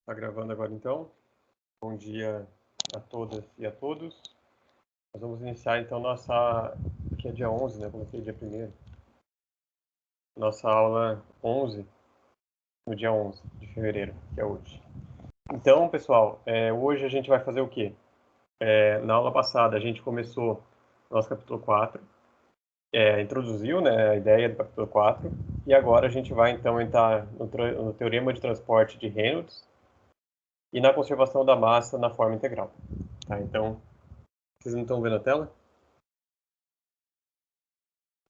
Tá gravando agora então. Bom dia a todas e a todos. Nós vamos iniciar então nossa, que é dia 11, né? Coloquei dia 1º. Nossa aula 11, no dia 11 de fevereiro, que é hoje. Então, pessoal, hoje a gente vai fazer o quê? Na aula passada a gente começou nosso capítulo 4, introduziu, né, a ideia do capítulo 4, e agora a gente vai então entrar no teorema de transporte de Reynolds e na conservação da massa na forma integral. Tá, então, vocês não estão vendo a tela?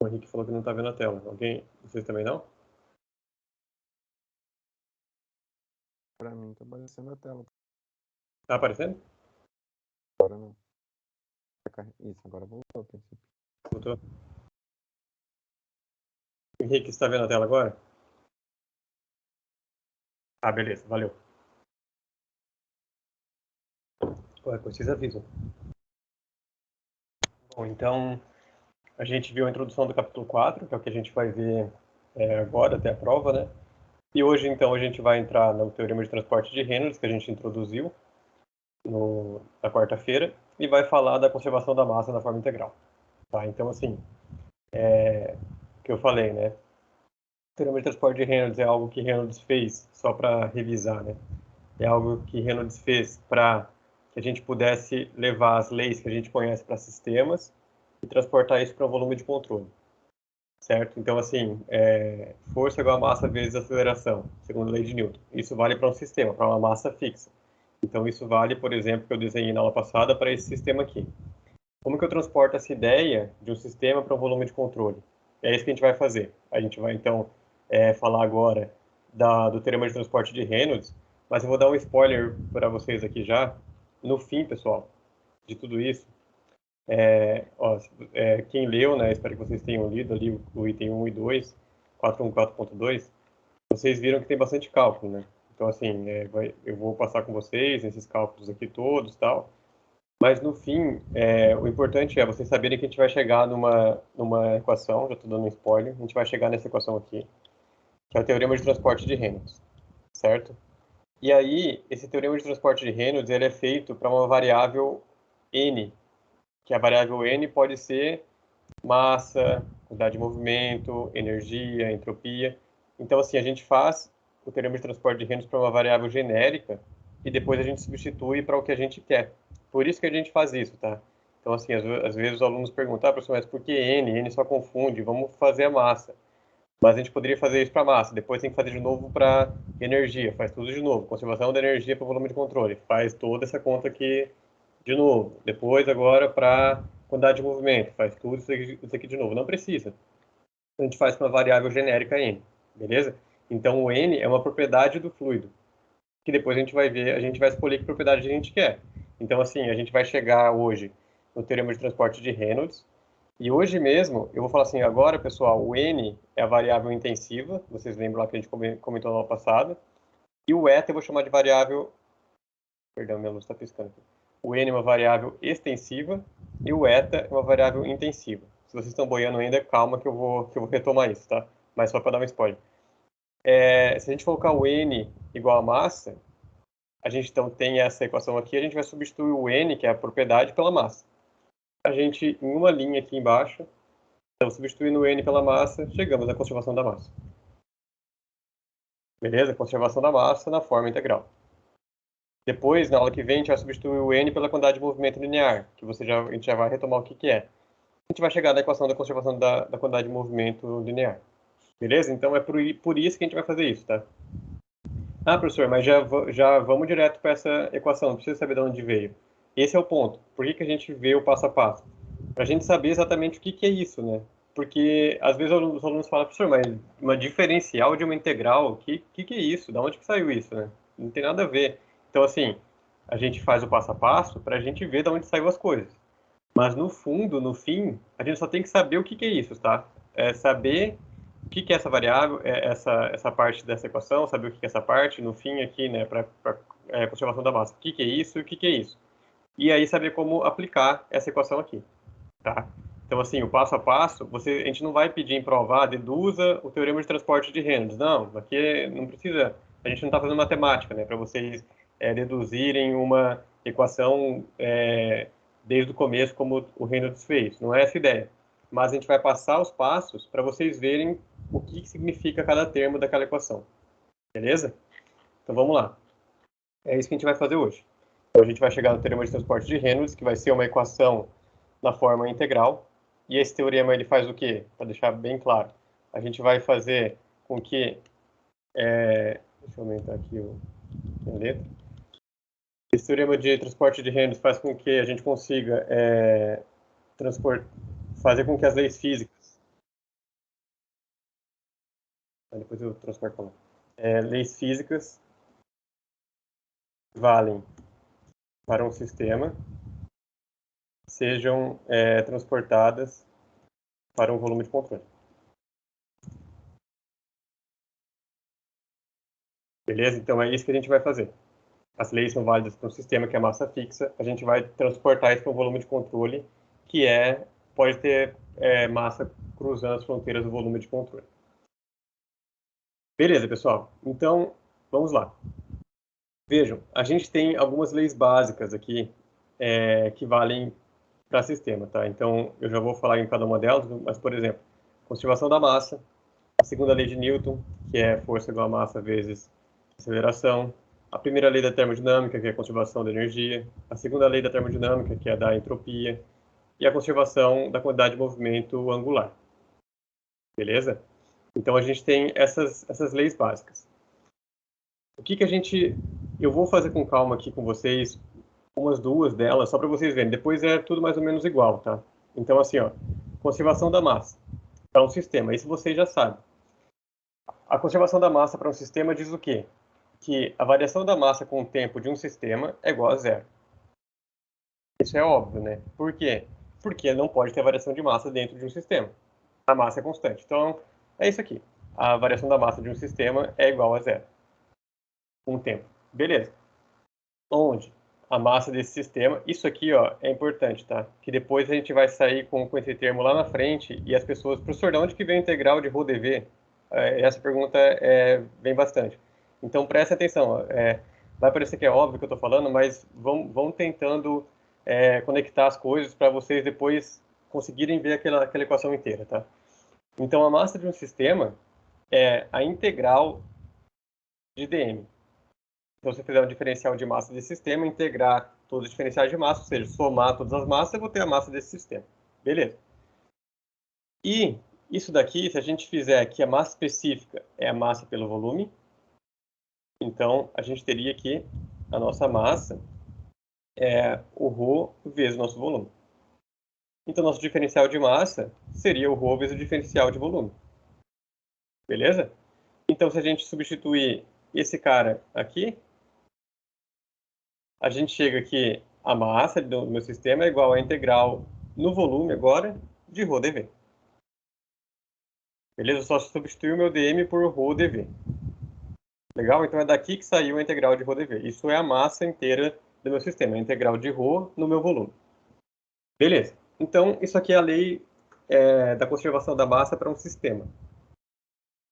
O Henrique falou que não está vendo a tela. Alguém? Vocês também não? Para mim tá aparecendo a tela. Tá aparecendo? Agora não. Isso, agora voltou a princípio. Voltou. Henrique, você está vendo a tela agora? Ah, beleza, valeu. Qualquer coisa, vocês avisam. Bom, então, a gente viu a introdução do capítulo 4, que é o que a gente vai ver agora, até a prova, né? E hoje, então, a gente vai entrar no teorema de transporte de Reynolds, que a gente introduziu na quarta-feira, e vai falar da conservação da massa na forma integral. Tá? Então, assim, o que eu falei, né? O teorema de transporte de Reynolds é algo que Reynolds fez, só para revisar, né? É algo que Reynolds fez para que a gente pudesse levar as leis que a gente conhece para sistemas e transportar isso para um volume de controle, certo? Então, assim, força igual a massa vezes aceleração, segundo a lei de Newton. Isso vale para um sistema, para uma massa fixa. Então, isso vale, por exemplo, que eu desenhei na aula passada para esse sistema aqui. Como que eu transporto essa ideia de um sistema para um volume de controle? É isso que a gente vai fazer. A gente vai, então, falar agora do teorema de transporte de Reynolds, mas eu vou dar um spoiler para vocês aqui já. No fim, pessoal, de tudo isso, quem leu, né, espero que vocês tenham lido ali o item 1 e 2, 414.2, vocês viram que tem bastante cálculo, né? Então, assim, eu vou passar com vocês esses cálculos aqui todos, tal. Mas, no fim, o importante é vocês saberem que a gente vai chegar numa equação, já estou dando um spoiler, a gente vai chegar nessa equação aqui, que é o teorema de transporte de Reynolds, certo? E aí, esse teorema de transporte de Reynolds, ele é feito para uma variável n, que a variável n pode ser massa, quantidade de movimento, energia, entropia. Então, assim, a gente faz o teorema de transporte de Reynolds para uma variável genérica e depois a gente substitui para o que a gente quer. Por isso que a gente faz isso, tá? Então, assim, às vezes os alunos perguntam, professor, mas por que n? N só confunde, vamos fazer a massa. Mas a gente poderia fazer isso para massa, depois tem que fazer de novo para energia, faz tudo de novo. Conservação da energia para o volume de controle, faz toda essa conta aqui de novo. Depois, agora, para quantidade de movimento, faz tudo isso aqui de novo. Não precisa. A gente faz para uma variável genérica n, beleza? Então, o n é uma propriedade do fluido, que depois a gente vai ver, a gente vai escolher que propriedade a gente quer. Então, assim, a gente vai chegar hoje no teorema de transporte de Reynolds, e hoje mesmo, eu vou falar assim, agora, pessoal, o n é a variável intensiva, vocês lembram lá que a gente comentou na aula passada, e o eta eu vou chamar de variável, perdão, minha luz está piscando aqui. O n é uma variável extensiva e o eta é uma variável intensiva. Se vocês estão boiando ainda, calma que eu vou retomar isso, tá? Mas só para dar um spoiler. Se a gente colocar o n igual a massa, a gente então tem essa equação aqui, a gente vai substituir o n, que é a propriedade, pela massa. A gente, em uma linha aqui embaixo, então substituindo o n pela massa, chegamos à conservação da massa. Beleza? Conservação da massa na forma integral. Depois, na aula que vem, a gente vai substituir o n pela quantidade de movimento linear, que a gente já vai retomar o que é. A gente vai chegar na equação da conservação da quantidade de movimento linear. Beleza? Então, é por isso que a gente vai fazer isso, tá? Ah, professor, mas já vamos direto para essa equação, não precisa saber de onde veio. Esse é o ponto. Por que a gente vê o passo a passo? Para a gente saber exatamente o que é isso, né? Porque, às vezes, os alunos falam, professor, mas uma diferencial de uma integral, o que é isso? Da onde que saiu isso, né? Não tem nada a ver. Então, assim, a gente faz o passo a passo para a gente ver de onde saiu as coisas. Mas, no fundo, no fim, a gente só tem que saber o que é isso, tá? É saber o que é essa variável, essa parte dessa equação, saber o que é essa parte, no fim aqui, né, para conservação da massa. O que é isso e o que é isso. E aí saber como aplicar essa equação aqui, tá? Então, assim, o passo a passo, a gente não vai pedir em provar, deduza o teorema de transporte de Reynolds. Não, aqui não precisa a gente não está fazendo matemática, né? Para vocês deduzirem uma equação desde o começo, como o Reynolds fez. Não é essa a ideia. Mas a gente vai passar os passos para vocês verem o que significa cada termo daquela equação. Beleza? Então vamos lá. É isso que a gente vai fazer hoje. Então a gente vai chegar no teorema de transporte de Reynolds, que vai ser uma equação na forma integral. E esse teorema ele faz o quê? Para deixar bem claro. A gente vai fazer com que... deixa eu aumentar aqui a letra. Esse teorema de transporte de Reynolds faz com que a gente consiga fazer com que as leis físicas... Depois eu transporto para lá. Leis físicas valem para um sistema sejam transportadas para um volume de controle. Beleza? Então é isso que a gente vai fazer. As leis são válidas para um sistema que é massa fixa, a gente vai transportar isso para um volume de controle que pode ter massa cruzando as fronteiras do volume de controle. Beleza, pessoal? Então, vamos lá. Vejam, a gente tem algumas leis básicas aqui que valem para sistema, tá? Então, eu já vou falar em cada uma delas, mas, por exemplo, conservação da massa, a segunda lei de Newton, que é força igual a massa vezes aceleração, a primeira lei da termodinâmica, que é a conservação da energia, a segunda lei da termodinâmica, que é a da entropia, e a conservação da quantidade de movimento angular. Beleza? Então, a gente tem essas leis básicas. O que eu vou fazer com calma aqui com vocês, umas duas delas, só para vocês verem. Depois é tudo mais ou menos igual, tá? Então, assim, ó, conservação da massa para um sistema, isso vocês já sabem. A conservação da massa para um sistema diz o quê? Que a variação da massa com o tempo de um sistema é igual a zero. Isso é óbvio, né? Por quê? Porque não pode ter variação de massa dentro de um sistema. A massa é constante. Então, é isso aqui. A variação da massa de um sistema é igual a zero. Com o tempo. Beleza. Onde a massa desse sistema, isso aqui ó, é importante, tá? Que depois a gente vai sair com esse termo lá na frente e as pessoas, professor, de onde que vem o integral de ρdv? Essa pergunta vem bastante. Então presta atenção, vai parecer que é óbvio que eu estou falando, mas vão tentando conectar as coisas para vocês depois conseguirem ver aquela equação inteira, tá? Então a massa de um sistema é a integral de dm. Então, se eu fizer um diferencial de massa desse sistema, integrar todos os diferenciais de massa, ou seja, somar todas as massas, eu vou ter a massa desse sistema. Beleza. E isso daqui, se a gente fizer que a massa específica é a massa pelo volume, então a gente teria que a nossa massa é o ρ vezes o nosso volume. Então, nosso diferencial de massa seria o ρ vezes o diferencial de volume. Beleza? Então, se a gente substituir esse cara aqui, a gente chega que a massa do meu sistema é igual à integral no volume agora de ρdv. Beleza? Eu só substituir o meu dm por ρdv. Legal? Então é daqui que saiu a integral de ρdv. Isso é a massa inteira do meu sistema, a integral de ρ no meu volume. Beleza. Então, isso aqui é a lei da conservação da massa para um sistema.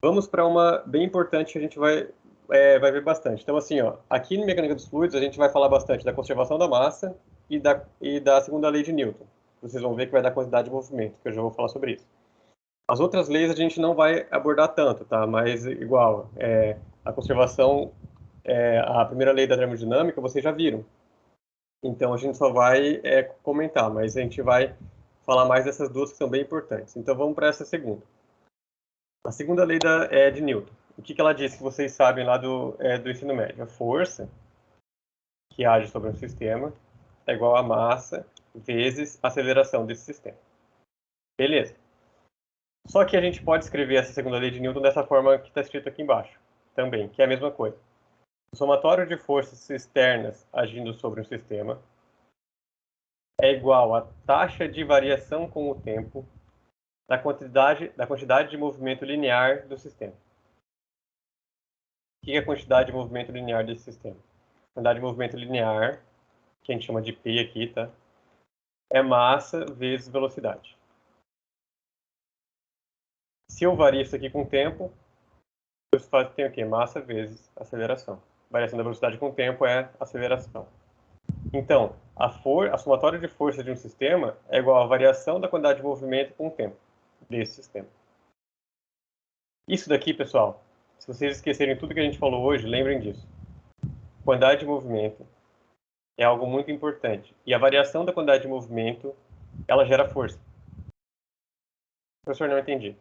Vamos para uma bem importante que a gente vai ver bastante. Então, assim, ó, aqui no Mecânica dos Fluidos, a gente vai falar bastante da conservação da massa e da segunda lei de Newton. Vocês vão ver que vai dar quantidade de movimento, que eu já vou falar sobre isso. As outras leis a gente não vai abordar tanto, tá? Mas, igual, a conservação, a primeira lei da termodinâmica, vocês já viram. Então, a gente só vai comentar, mas a gente vai falar mais dessas duas que são bem importantes. Então, vamos para essa segunda. A segunda lei de Newton. O que ela diz que vocês sabem lá do ensino médio? A força que age sobre um sistema é igual a massa vezes a aceleração desse sistema. Beleza. Só que a gente pode escrever essa segunda lei de Newton dessa forma que está escrito aqui embaixo, também, que é a mesma coisa. O somatório de forças externas agindo sobre um sistema é igual à taxa de variação com o tempo da quantidade de movimento linear do sistema. O que é a quantidade de movimento linear desse sistema? A quantidade de movimento linear, que a gente chama de P aqui, tá? É massa vezes velocidade. Se eu vario isso aqui com o tempo, O espaço tem o quê? Massa vezes aceleração. Variação da velocidade com o tempo é aceleração. Então, a somatória de força de um sistema é igual à variação da quantidade de movimento com o tempo desse sistema. Isso daqui, pessoal, se vocês esquecerem tudo que a gente falou hoje, lembrem disso. Quantidade de movimento é algo muito importante. E a variação da quantidade de movimento, ela gera força. Professor, não entendi.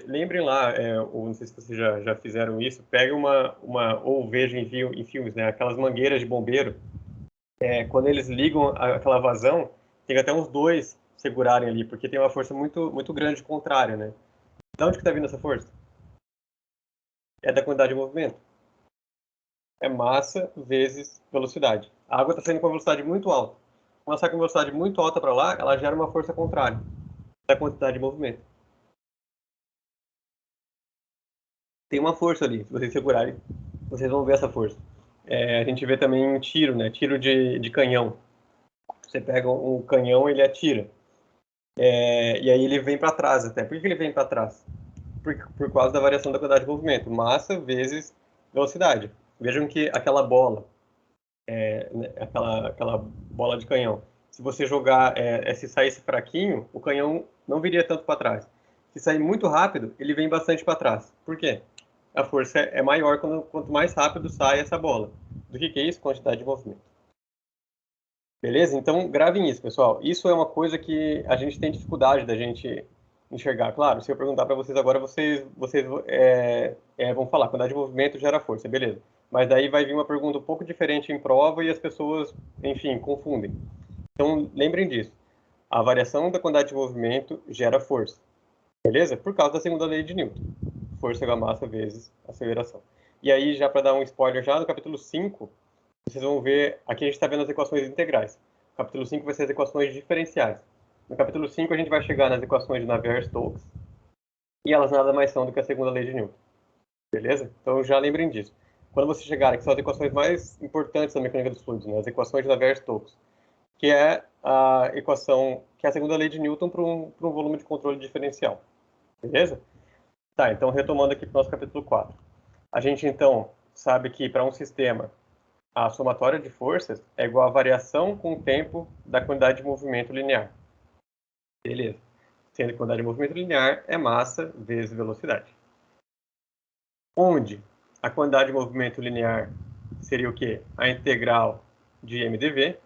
Lembrem lá, ou não sei se vocês já fizeram isso, pega ou vejam em filmes, né, aquelas mangueiras de bombeiro, quando eles ligam aquela vazão, tem até uns dois segurarem ali, porque tem uma força muito, muito grande contrária, né? De onde que está vindo essa força? É da quantidade de movimento. É massa vezes velocidade. A água está saindo com uma velocidade muito alta. Quando ela sai com uma velocidade muito alta para lá, ela gera uma força contrária da quantidade de movimento. Tem uma força ali, se vocês segurarem, vocês vão ver essa força. A gente vê também em tiro, né? Tiro de canhão. Você pega um canhão, ele atira. E aí ele vem para trás até. Por que ele vem para trás? Por causa da variação da quantidade de movimento. Massa vezes velocidade. Vejam que aquela bola, né, aquela bola de canhão, se você jogar, se saísse fraquinho, o canhão não viria tanto para trás. Se sair muito rápido, ele vem bastante para trás. Por quê? A força é maior quanto mais rápido sai essa bola. Do que é isso? Quantidade de movimento. Beleza? Então, gravem isso, pessoal. Isso é uma coisa que a gente tem dificuldade da gente enxergar. Claro, se eu perguntar para vocês agora, vocês vão falar, quantidade de movimento gera força, beleza. Mas daí vai vir uma pergunta um pouco diferente em prova e as pessoas, enfim, confundem. Então, lembrem disso. A variação da quantidade de movimento gera força, beleza? Por causa da segunda lei de Newton. Força igual a massa vezes aceleração. E aí, já para dar um spoiler já, no capítulo 5, vocês vão ver, aqui a gente está vendo as equações integrais. No capítulo 5 vai ser as equações diferenciais. No capítulo 5 a gente vai chegar nas equações de Navier-Stokes, e elas nada mais são do que a segunda lei de Newton. Beleza? Então já lembrem disso. Quando você chegar aqui, são as equações mais importantes da mecânica dos fluidos, né? As equações de Navier-Stokes, que é a equação, que é a segunda lei de Newton para um volume de controle diferencial. Beleza? Tá, então retomando aqui para o nosso capítulo 4. A gente então sabe que para um sistema a somatória de forças é igual à variação com o tempo da quantidade de movimento linear. Beleza. Sendo que a quantidade de movimento linear é massa vezes velocidade. Onde a quantidade de movimento linear seria o quê? A integral de mdv,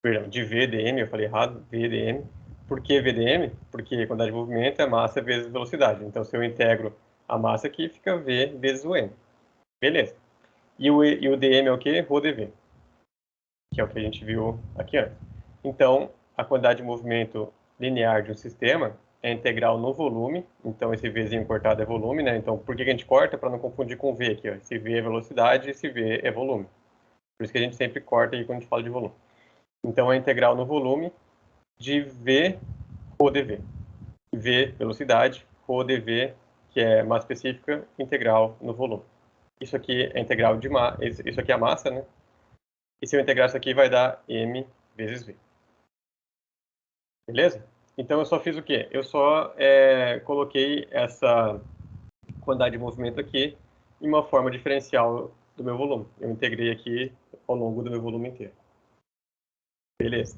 perdão, de vdm, eu falei errado, vdm. Por que vdm? Porque a quantidade de movimento é massa vezes velocidade. Então, se eu integro a massa aqui, fica v vezes o m. Beleza. E o dm é o quê? Rho dv, que é o que a gente viu aqui antes. Então, a quantidade de movimento linear de um sistema é integral no volume, então esse Vzinho cortado é volume, né? Então, por que a gente corta? Para não confundir com V aqui, ó. Esse V é velocidade, esse V é volume. Por isso que a gente sempre corta aí quando a gente fala de volume. Então, é integral no volume de V rho dV. V, velocidade, rho dV, que é massa específica, integral no volume. Isso aqui é integral de massa, isso aqui é a massa, né? E se eu integrar isso aqui, vai dar m vezes v. Beleza? Então, eu só fiz o quê? Eu só coloquei essa quantidade de movimento aqui em uma forma diferencial do meu volume. Eu integrei aqui ao longo do meu volume inteiro. Beleza.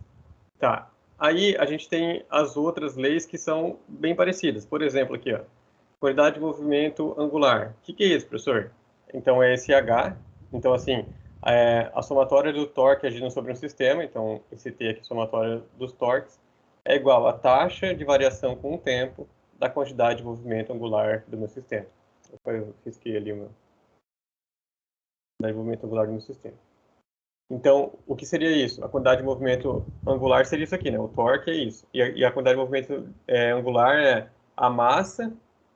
Tá. Aí, a gente tem as outras leis que são bem parecidas. Por exemplo, aqui, ó. Quantidade de movimento angular. O que é isso, professor? Então, é esse H. Então, assim, a somatória do torque agindo sobre um sistema, então, esse T aqui, somatória dos torques, é igual à taxa de variação com o tempo da quantidade de movimento angular do meu sistema. Eu risquei ali uma quantidade de movimento angular do meu sistema. Então, o que seria isso? A quantidade de movimento angular seria isso aqui, né? O torque é isso. E a quantidade de movimento angular é a massa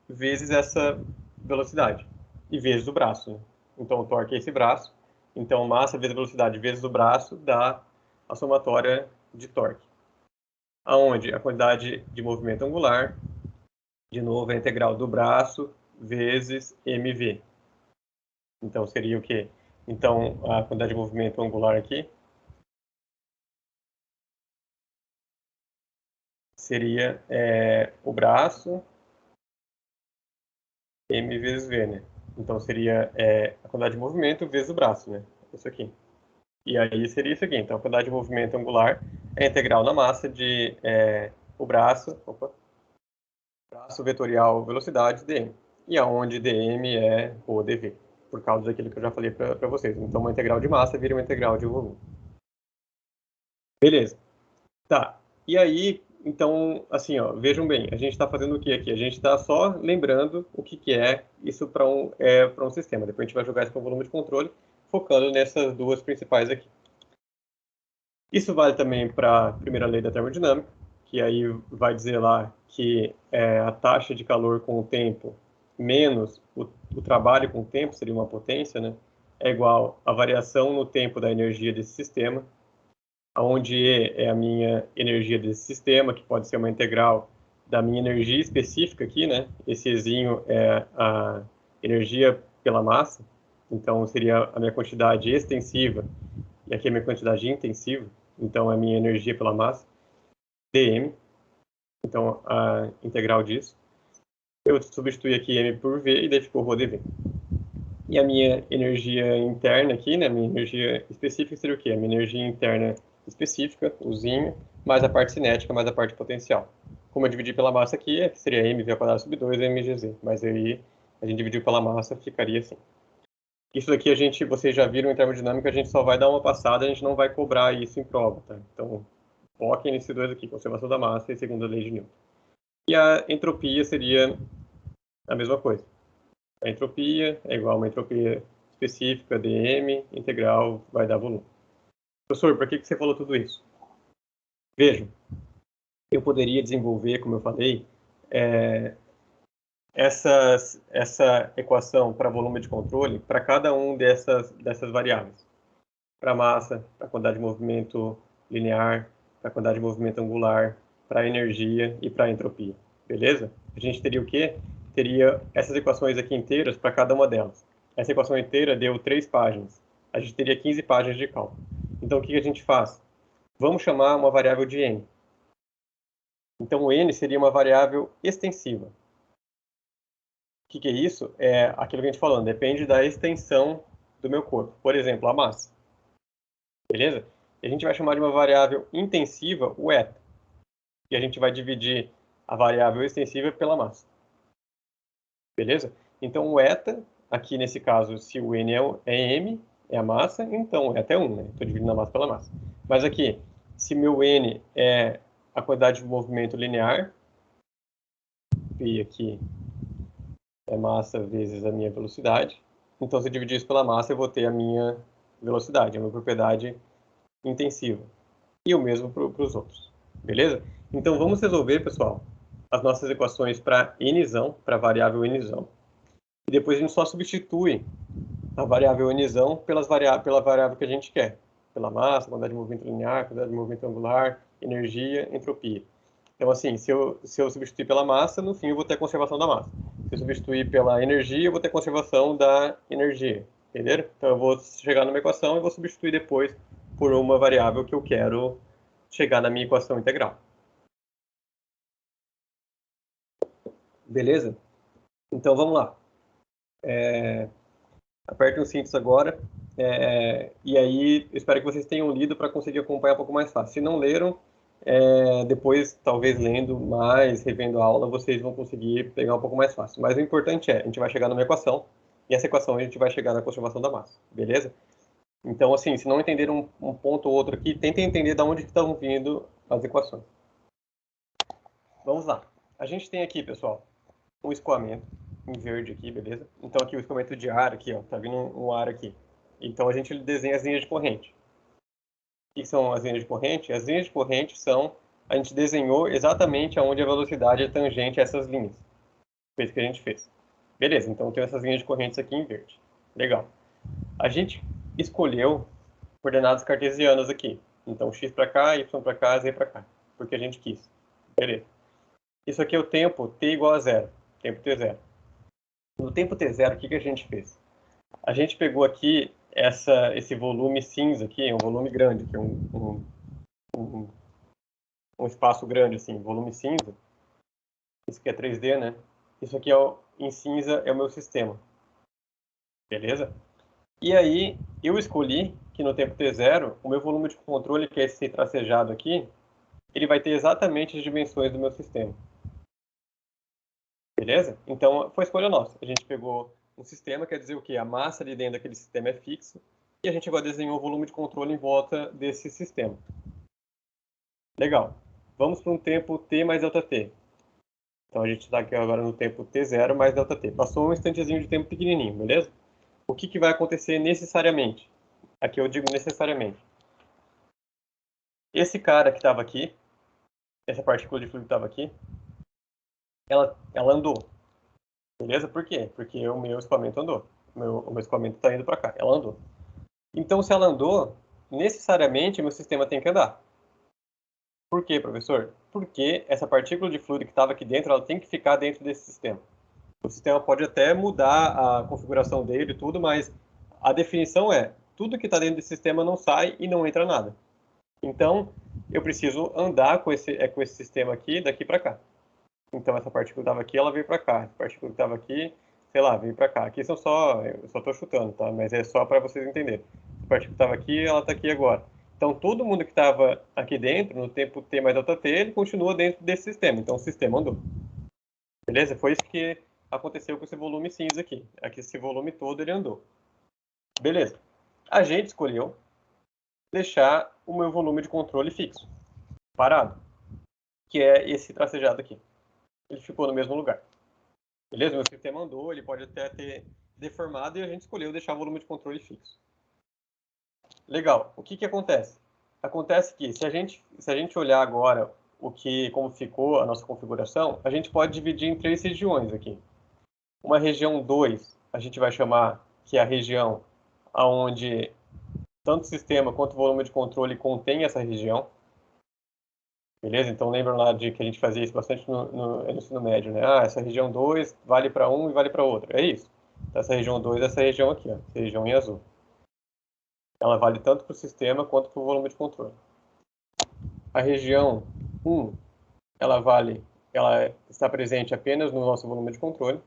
vezes essa velocidade. E vezes o braço, né? Então, o torque é esse braço. Então, massa vezes velocidade vezes o braço dá a somatória de torque. Aonde a quantidade de movimento angular, de novo, é a integral do braço vezes mv. Então, seria o quê? Então, a quantidade de movimento angular aqui seria o braço M vezes V, né? Então seria a quantidade de movimento vezes o braço, né? Isso aqui. E aí seria isso aqui. Então a quantidade de movimento angular é integral na massa de o braço vetorial velocidade dm. E aonde dm é o dv, por causa daquilo que eu já falei para vocês. Então uma integral de massa vira uma integral de volume. Beleza. Tá. E aí, então, assim, ó, vejam bem, a gente está fazendo o que aqui? A gente está só lembrando o que é isso para um sistema. Depois a gente vai jogar isso para o volume de controle, focando nessas duas principais aqui. Isso vale também para a primeira lei da termodinâmica, que aí vai dizer lá que a taxa de calor com o tempo menos o trabalho com o tempo, seria uma potência, né? É igual à variação no tempo da energia desse sistema, onde E é a minha energia desse sistema, que pode ser uma integral da minha energia específica aqui, né? Esse Ezinho é a energia pela massa, então seria a minha quantidade extensiva, e aqui é a minha quantidade intensiva, então é a minha energia pela massa, dm, então a integral disso. Eu substituí aqui m por v e daí ficou ρ dv. E a minha energia interna aqui, né, minha energia específica seria o quê? A minha energia interna específica, o Zinho, mais a parte cinética, mais a parte potencial. Como eu dividi pela massa aqui, seria mv ao quadrado sobre 2 mgz, mas aí a gente dividiu pela massa, ficaria assim. Isso daqui vocês já viram em termodinâmica, a gente só vai dar uma passada, a gente não vai cobrar isso em prova, tá? Então, foquem nesses dois aqui, conservação da massa e segunda lei de Newton. E a entropia seria a mesma coisa. A entropia é igual a uma entropia específica, dm, integral, vai dar volume. Professor, por que você falou tudo isso? Vejam, eu poderia desenvolver, como eu falei, essa equação para volume de controle para cada um dessas variáveis. Para a massa, para a quantidade de movimento linear, para a quantidade de movimento angular, para a energia e para a entropia. Beleza? A gente teria o quê? Teria essas equações aqui inteiras para cada uma delas. Essa equação inteira deu 3 páginas. A gente teria 15 páginas de cálculo. Então, o que a gente faz? Vamos chamar uma variável de n. Então, o n seria uma variável extensiva. O que é isso? É aquilo que a gente falando, depende da extensão do meu corpo. Por exemplo, a massa. Beleza? E a gente vai chamar de uma variável intensiva o eta. E a gente vai dividir a variável extensiva pela massa. Beleza? Então, o eta, aqui nesse caso, se o n é m, é a massa, então o eta é 1, né? Estou dividindo a massa pela massa. Mas aqui, se meu n é a quantidade de movimento linear, e aqui é massa vezes a minha velocidade, então se eu dividir isso pela massa, eu vou ter a minha velocidade, a minha propriedade intensiva. E o mesmo para os outros. Beleza? Então vamos resolver, pessoal, as nossas equações para nzão, para a variável nzão. E depois a gente só substitui a variável nzão pela variável que a gente quer. Pela massa, quantidade de movimento linear, quantidade de movimento angular, energia, entropia. Então, assim, se eu substituir pela massa, no fim eu vou ter a conservação da massa. Se eu substituir pela energia, eu vou ter a conservação da energia. Entenderam? Então, eu vou chegar numa equação e vou substituir depois por uma variável que eu quero chegar na minha equação integral. Beleza? Então, vamos lá. Aperte os cintos agora. E aí, eu espero que vocês tenham lido para conseguir acompanhar um pouco mais fácil. Se não leram, depois, talvez lendo mais, revendo a aula, vocês vão conseguir pegar um pouco mais fácil. Mas o importante a gente vai chegar numa equação, e essa equação a gente vai chegar na conservação da massa, beleza? Então, assim, se não entenderam um ponto ou outro aqui, tentem entender de onde estão vindo as equações. Vamos lá. A gente tem aqui, pessoal, um escoamento em verde aqui, beleza? Então, aqui o escoamento de ar, aqui, ó, tá vindo um ar aqui. Então, a gente desenha as linhas de corrente. O que são as linhas de corrente? As linhas de corrente são... A gente desenhou exatamente aonde a velocidade é tangente a essas linhas. Foi isso que a gente fez. Beleza, então tem essas linhas de correntes aqui em verde. Legal. A gente escolheu coordenadas cartesianas aqui. Então, x para cá, y para cá, z para cá. Porque a gente quis. Beleza. Isso aqui é o tempo t igual a zero. Tempo t0. No tempo t0, o que a gente fez? A gente pegou aqui esse volume cinza aqui, um volume grande, que é um espaço grande, assim, volume cinza. Isso aqui é 3D, né? Isso aqui é em cinza é o meu sistema. Beleza? E aí, eu escolhi que no tempo t0, o meu volume de controle, que é esse tracejado aqui, ele vai ter exatamente as dimensões do meu sistema. Beleza? Então, foi escolha nossa. A gente pegou um sistema, quer dizer o quê? A massa ali dentro daquele sistema é fixa, e a gente agora desenhou o volume de controle em volta desse sistema. Legal. Vamos para um tempo t mais ΔT. Então, a gente está aqui agora no tempo t0 mais ΔT. Passou um instantezinho de tempo pequenininho, beleza? O que vai acontecer necessariamente? Aqui eu digo necessariamente. Esse cara que estava aqui, essa partícula de fluido que estava aqui, ela andou. Beleza? Por quê? Porque o meu escoamento andou. O meu escoamento está indo para cá. Ela andou. Então, se ela andou, necessariamente meu sistema tem que andar. Por quê, professor? Porque essa partícula de fluido que estava aqui dentro, ela tem que ficar dentro desse sistema. O sistema pode até mudar a configuração dele e tudo, mas a definição é, tudo que está dentro desse sistema não sai e não entra nada. Então, eu preciso andar com esse sistema aqui, daqui para cá. Então, essa partícula que estava aqui, ela veio para cá. Essa partícula que estava aqui, sei lá, veio para cá. Aqui são só, eu só estou chutando, tá? Mas é só para vocês entenderem. Essa partícula que estava aqui, ela está aqui agora. Então, todo mundo que estava aqui dentro, no tempo t mais ΔT, ele continua dentro desse sistema. Então, o sistema andou. Beleza? Foi isso que aconteceu com esse volume cinza aqui. Aqui, esse volume todo, ele andou. Beleza. A gente escolheu deixar o meu volume de controle fixo, parado, que é esse tracejado aqui. Ele ficou no mesmo lugar. Beleza? Meu sistema andou, ele pode até ter deformado e a gente escolheu deixar o volume de controle fixo. Legal. O que acontece? Acontece que se a gente olhar agora como ficou a nossa configuração, a gente pode dividir em 3 regiões aqui. Uma região 2, a gente vai chamar que é a região onde tanto o sistema quanto o volume de controle contém essa região. Beleza? Então lembram lá de que a gente fazia isso bastante no ensino médio, né? Ah, essa região 2 vale para um e vale para outro. É isso. Então, essa região 2 é essa região aqui, ó, essa região em azul. Ela vale tanto para o sistema quanto para o volume de controle. A região 1, ela está presente apenas no nosso volume de controle,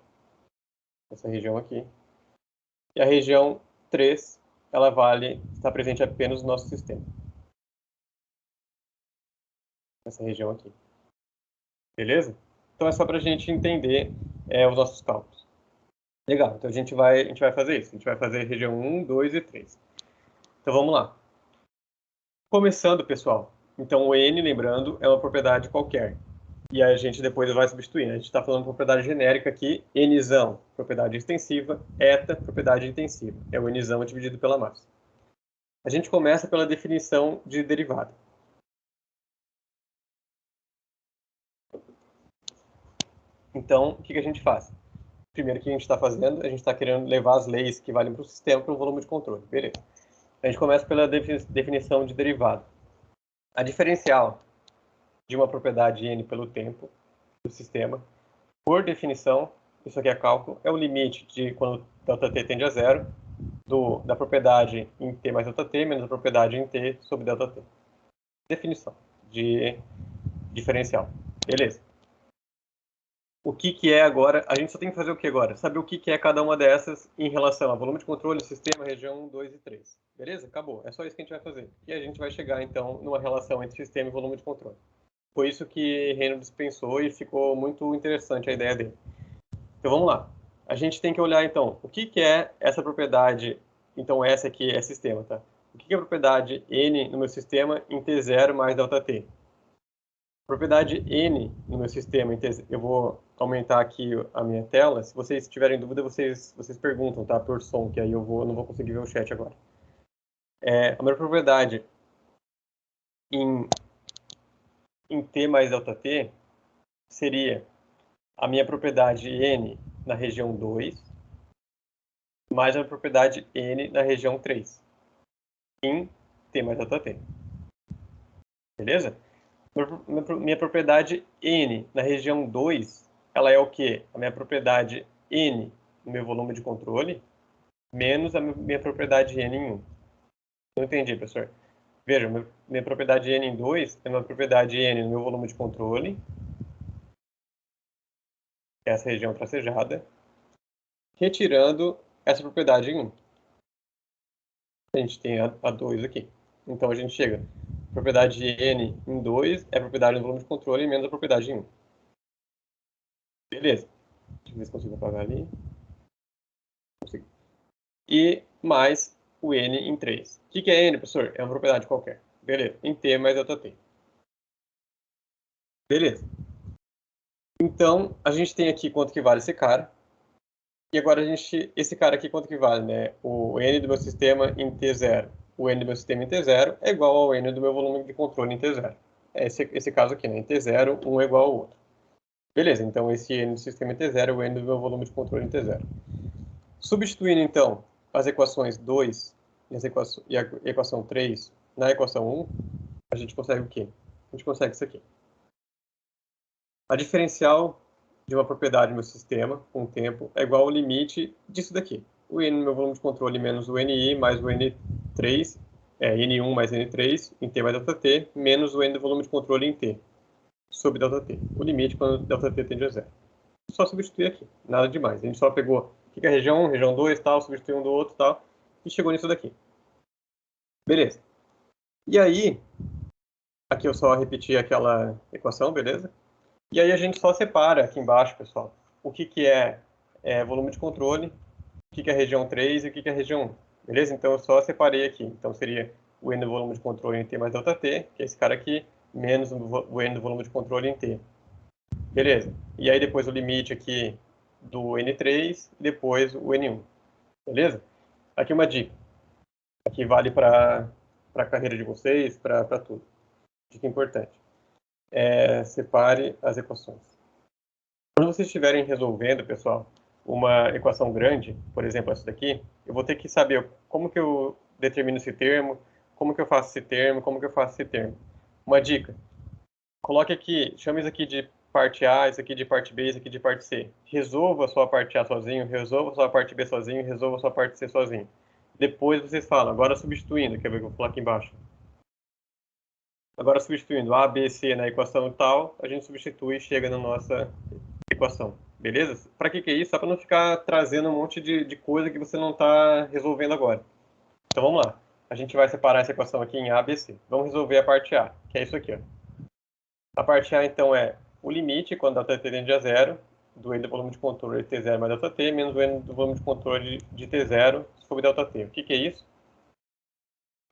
essa região aqui. E a região 3, ela está presente apenas no nosso sistema. Essa região aqui. Beleza? Então é só para a gente entender os nossos cálculos. Legal, então a gente vai fazer isso. A gente vai fazer região 1, 2 e 3. Então vamos lá. Começando, pessoal. Então o N, lembrando, é uma propriedade qualquer. E a gente depois vai substituindo. A gente está falando de propriedade genérica aqui. Nzão, propriedade extensiva. Eta, propriedade intensiva. É o Nzão dividido pela massa. A gente começa pela definição de derivada. Então, o que a gente faz? Primeiro, o que a gente está fazendo? A gente está querendo levar as leis que valem para o sistema para o volume de controle. Beleza. A gente começa pela definição de derivada. A diferencial de uma propriedade n pelo tempo do sistema, por definição, isso aqui é cálculo, é o limite de quando ΔT tende a zero, da propriedade em t mais ΔT menos a propriedade em t sobre ΔT. Definição de diferencial. Beleza. O que é agora? A gente só tem que fazer o que agora? Saber o que é cada uma dessas em relação a volume de controle, sistema, região 1, 2 e 3. Beleza? Acabou. É só isso que a gente vai fazer. E a gente vai chegar, então, numa relação entre sistema e volume de controle. Foi isso que Reynolds pensou e ficou muito interessante a ideia dele. Então, vamos lá. A gente tem que olhar, então, o que é essa propriedade. Então, essa aqui é sistema, tá? O que é a propriedade N no meu sistema em T0 mais ΔT? Propriedade N no meu sistema, eu vou aumentar aqui a minha tela. Se vocês tiverem dúvida, vocês perguntam, tá? Por som, que aí eu não vou conseguir ver o chat agora. A minha propriedade em T mais ΔT seria a minha propriedade N na região 2 mais a propriedade N na região 3 em T mais ΔT. Beleza? Minha propriedade N na região 2, ela é o quê? A minha propriedade N no meu volume de controle, menos a minha propriedade N em 1. Não entendi, professor. Veja, minha propriedade N em 2 é uma propriedade N no meu volume de controle, que é essa região tracejada, retirando essa propriedade em 1. A gente tem a 2 aqui. Então, a gente chega, a propriedade de n em 2 é a propriedade do volume de controle menos a propriedade em 1. Beleza. Deixa eu ver se consigo apagar ali. Consigo. E mais o n em 3. O que é n, professor? É uma propriedade qualquer. Beleza. Em t mais ΔT. Beleza. Então, a gente tem aqui quanto que vale esse cara. E agora esse cara aqui quanto que vale, né? O n do meu sistema em T0. O n do meu sistema em T0 é igual ao n do meu volume de controle em T0. É esse caso aqui, né? Em T0, um é igual ao outro. Beleza, então esse n do sistema em T0 é o n do meu volume de controle em T0. Substituindo, então, as equações 2 e a equação 3 na equação 1, a gente consegue o quê? A gente consegue isso aqui. A diferencial de uma propriedade no meu sistema, com o tempo, é igual ao limite disso daqui. O n no meu volume de controle menos o ni mais o n3, n1 mais n3 em t mais ΔT, menos o n do volume de controle em t, sobre ΔT. O limite quando ΔT tende a zero. Só substituir aqui, nada demais. A gente só pegou o que é região 1, região 2, tal, substituiu um do outro, tal, e chegou nisso daqui. Beleza. E aí, aqui eu só repeti aquela equação, beleza? E aí a gente só separa aqui embaixo, pessoal, o que é volume de controle, o que é região 3 e o que é região 1. Beleza? Então eu só separei aqui. Então seria o n do volume de controle em t mais ΔT, que é esse cara aqui, menos o n do volume de controle em t. Beleza? E aí depois o limite aqui do n3 e depois o n1. Beleza? Aqui uma dica. Aqui vale para a carreira de vocês, para tudo. Dica importante. Separe as equações. Quando vocês estiverem resolvendo, pessoal, uma equação grande, por exemplo, essa daqui, eu vou ter que saber como que eu determino esse termo, como que eu faço esse termo, como que eu faço esse termo. Uma dica. Coloque aqui, chame isso aqui de parte A, isso aqui de parte B, isso aqui de parte C. Resolva a sua parte A sozinho, resolva a sua parte B sozinho, resolva a sua parte C sozinho. Depois vocês falam, agora substituindo, quer ver que eu vou falar aqui embaixo. Agora substituindo A, B, C na equação tal, a gente substitui e chega na nossa equação. Beleza? Para que é isso? Só para não ficar trazendo um monte de coisa que você não está resolvendo agora. Então vamos lá. A gente vai separar essa equação aqui em A, B, C. Vamos resolver a parte A, que é isso aqui, ó. A parte A, então, é o limite, quando ΔT tende a zero, do n do volume de controle de T0 mais ΔT, menos o n do volume de controle de T0 sobre ΔT. O que é isso?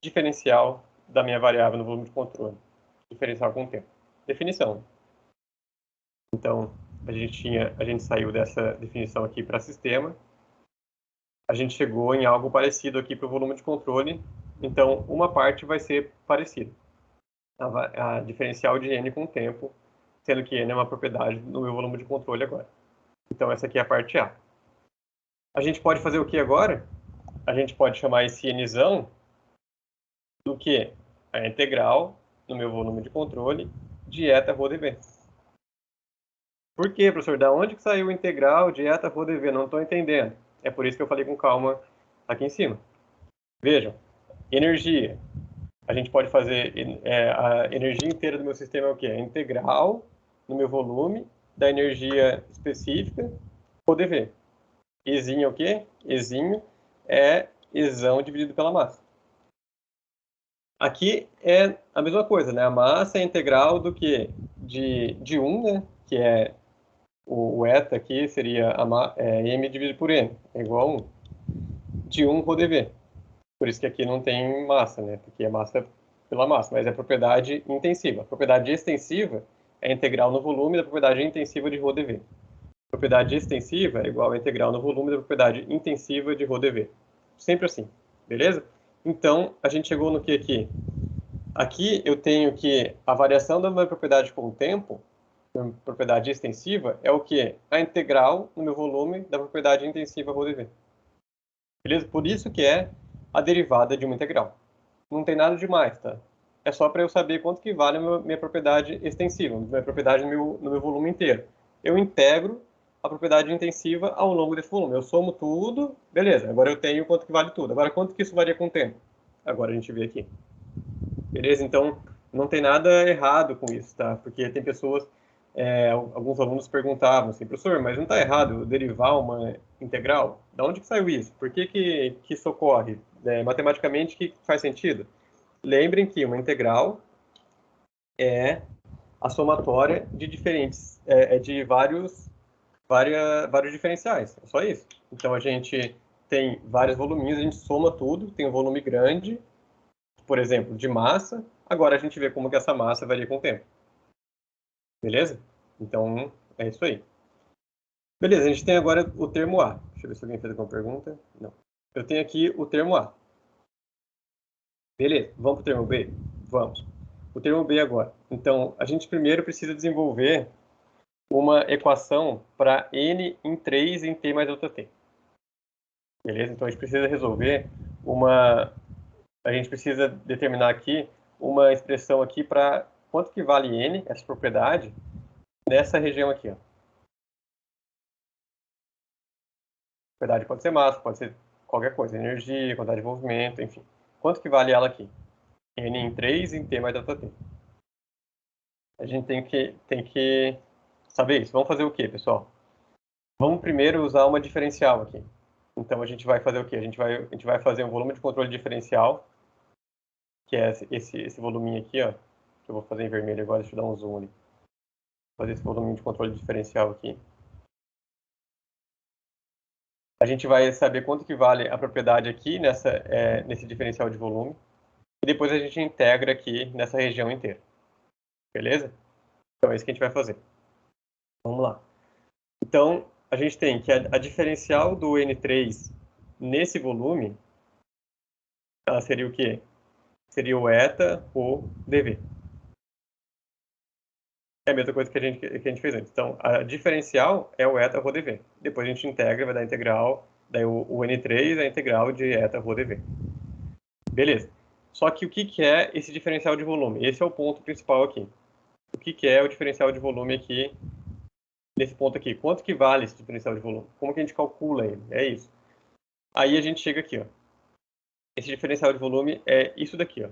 Diferencial da minha variável no volume de controle. Diferencial com o tempo. Definição. Então, a gente saiu dessa definição aqui para sistema. A gente chegou em algo parecido aqui para o volume de controle. Então, uma parte vai ser parecida. A diferencial de n com o tempo, sendo que n é uma propriedade no meu volume de controle agora. Então, essa aqui é a parte A. A gente pode fazer o que agora? A gente pode chamar esse nzão do que? A integral no meu volume de controle de eta rho dv. Por quê, professor? Da onde que saiu o integral de eta rho dv? Não estou entendendo. É por isso que eu falei com calma aqui em cima. Vejam, energia. A gente pode fazer a energia inteira do meu sistema é o quê? A integral no meu volume da energia específica rho dv. Ezinho é o quê? Ezinho é Ezão dividido pela massa. Aqui é a mesma coisa, né? A massa é integral do que? De 1, né? Que é o eta aqui seria m dividido por n, é igual a 1. De 1 rho dv. Por isso que aqui não tem massa, né? Porque é massa pela massa, mas é propriedade intensiva. A propriedade extensiva é a integral no volume da propriedade intensiva de rho dv. A propriedade extensiva é igual a integral no volume da propriedade intensiva de rho dv. Sempre assim, beleza? Então, a gente chegou no que aqui? Aqui eu tenho que a variação da minha propriedade com o tempo, propriedade extensiva, é o que? A integral no meu volume da propriedade intensiva rho dv. Beleza? Por isso que é a derivada de uma integral. Não tem nada demais, tá? É só para eu saber quanto que vale a minha propriedade extensiva, minha propriedade no meu volume inteiro. Eu integro a propriedade intensiva ao longo desse volume. Eu somo tudo, beleza. Agora eu tenho quanto que vale tudo. Agora, quanto que isso varia com o tempo? Agora a gente vê aqui. Beleza? Então, não tem nada errado com isso, tá? Porque tem pessoas alguns alunos perguntavam assim, professor, mas não está errado eu derivar uma integral? Da onde que saiu isso? Por que isso ocorre? Matematicamente, que faz sentido? Lembrem que uma integral é a somatória de diferentes, de vários diferenciais, é só isso. Então, a gente tem vários voluminhos, a gente soma tudo, tem um volume grande, por exemplo, de massa, agora a gente vê como que essa massa varia com o tempo. Beleza? Então, é isso aí. Beleza, a gente tem agora o termo A. Deixa eu ver se alguém fez alguma pergunta. Não. Eu tenho aqui o termo A. Beleza, vamos para o termo B? Vamos. O termo B agora. Então, a gente primeiro precisa desenvolver uma equação para n em 3 em t mais delta t. Beleza? Então, a gente precisa resolver uma... A gente precisa determinar aqui uma expressão aqui para quanto que vale n, essa propriedade, nessa região aqui, ó. Propriedade pode ser massa, pode ser qualquer coisa, energia, quantidade de movimento, enfim. Quanto que vale ela aqui? N em 3 em t mais delta t. A gente tem que saber isso. Vamos fazer o quê, pessoal? Vamos primeiro usar uma diferencial aqui. Então, a gente vai fazer o quê? A gente vai fazer um volume de controle diferencial, que é esse voluminho aqui, ó, que eu vou fazer em vermelho agora, deixa eu dar um zoom ali. Vou fazer esse volume de controle diferencial aqui. A gente vai saber quanto que vale a propriedade aqui nesse diferencial de volume. E depois a gente integra aqui nessa região inteira. Beleza? Então é isso que a gente vai fazer. Vamos lá. Então, a gente tem que a diferencial do N3 nesse volume, ela seria o quê? Seria o eta ou dV. É a mesma coisa que a gente fez antes. Então, a diferencial é o eta rho dV. Depois a gente integra, vai dar a integral, daí o N3 é a integral de eta rho dV. Beleza. Só que o que é esse diferencial de volume? Esse é o ponto principal aqui. O que é o diferencial de volume aqui, nesse ponto aqui? Quanto que vale esse diferencial de volume? Como que a gente calcula ele? É isso. Aí a gente chega aqui, ó. Esse diferencial de volume é isso daqui, ó.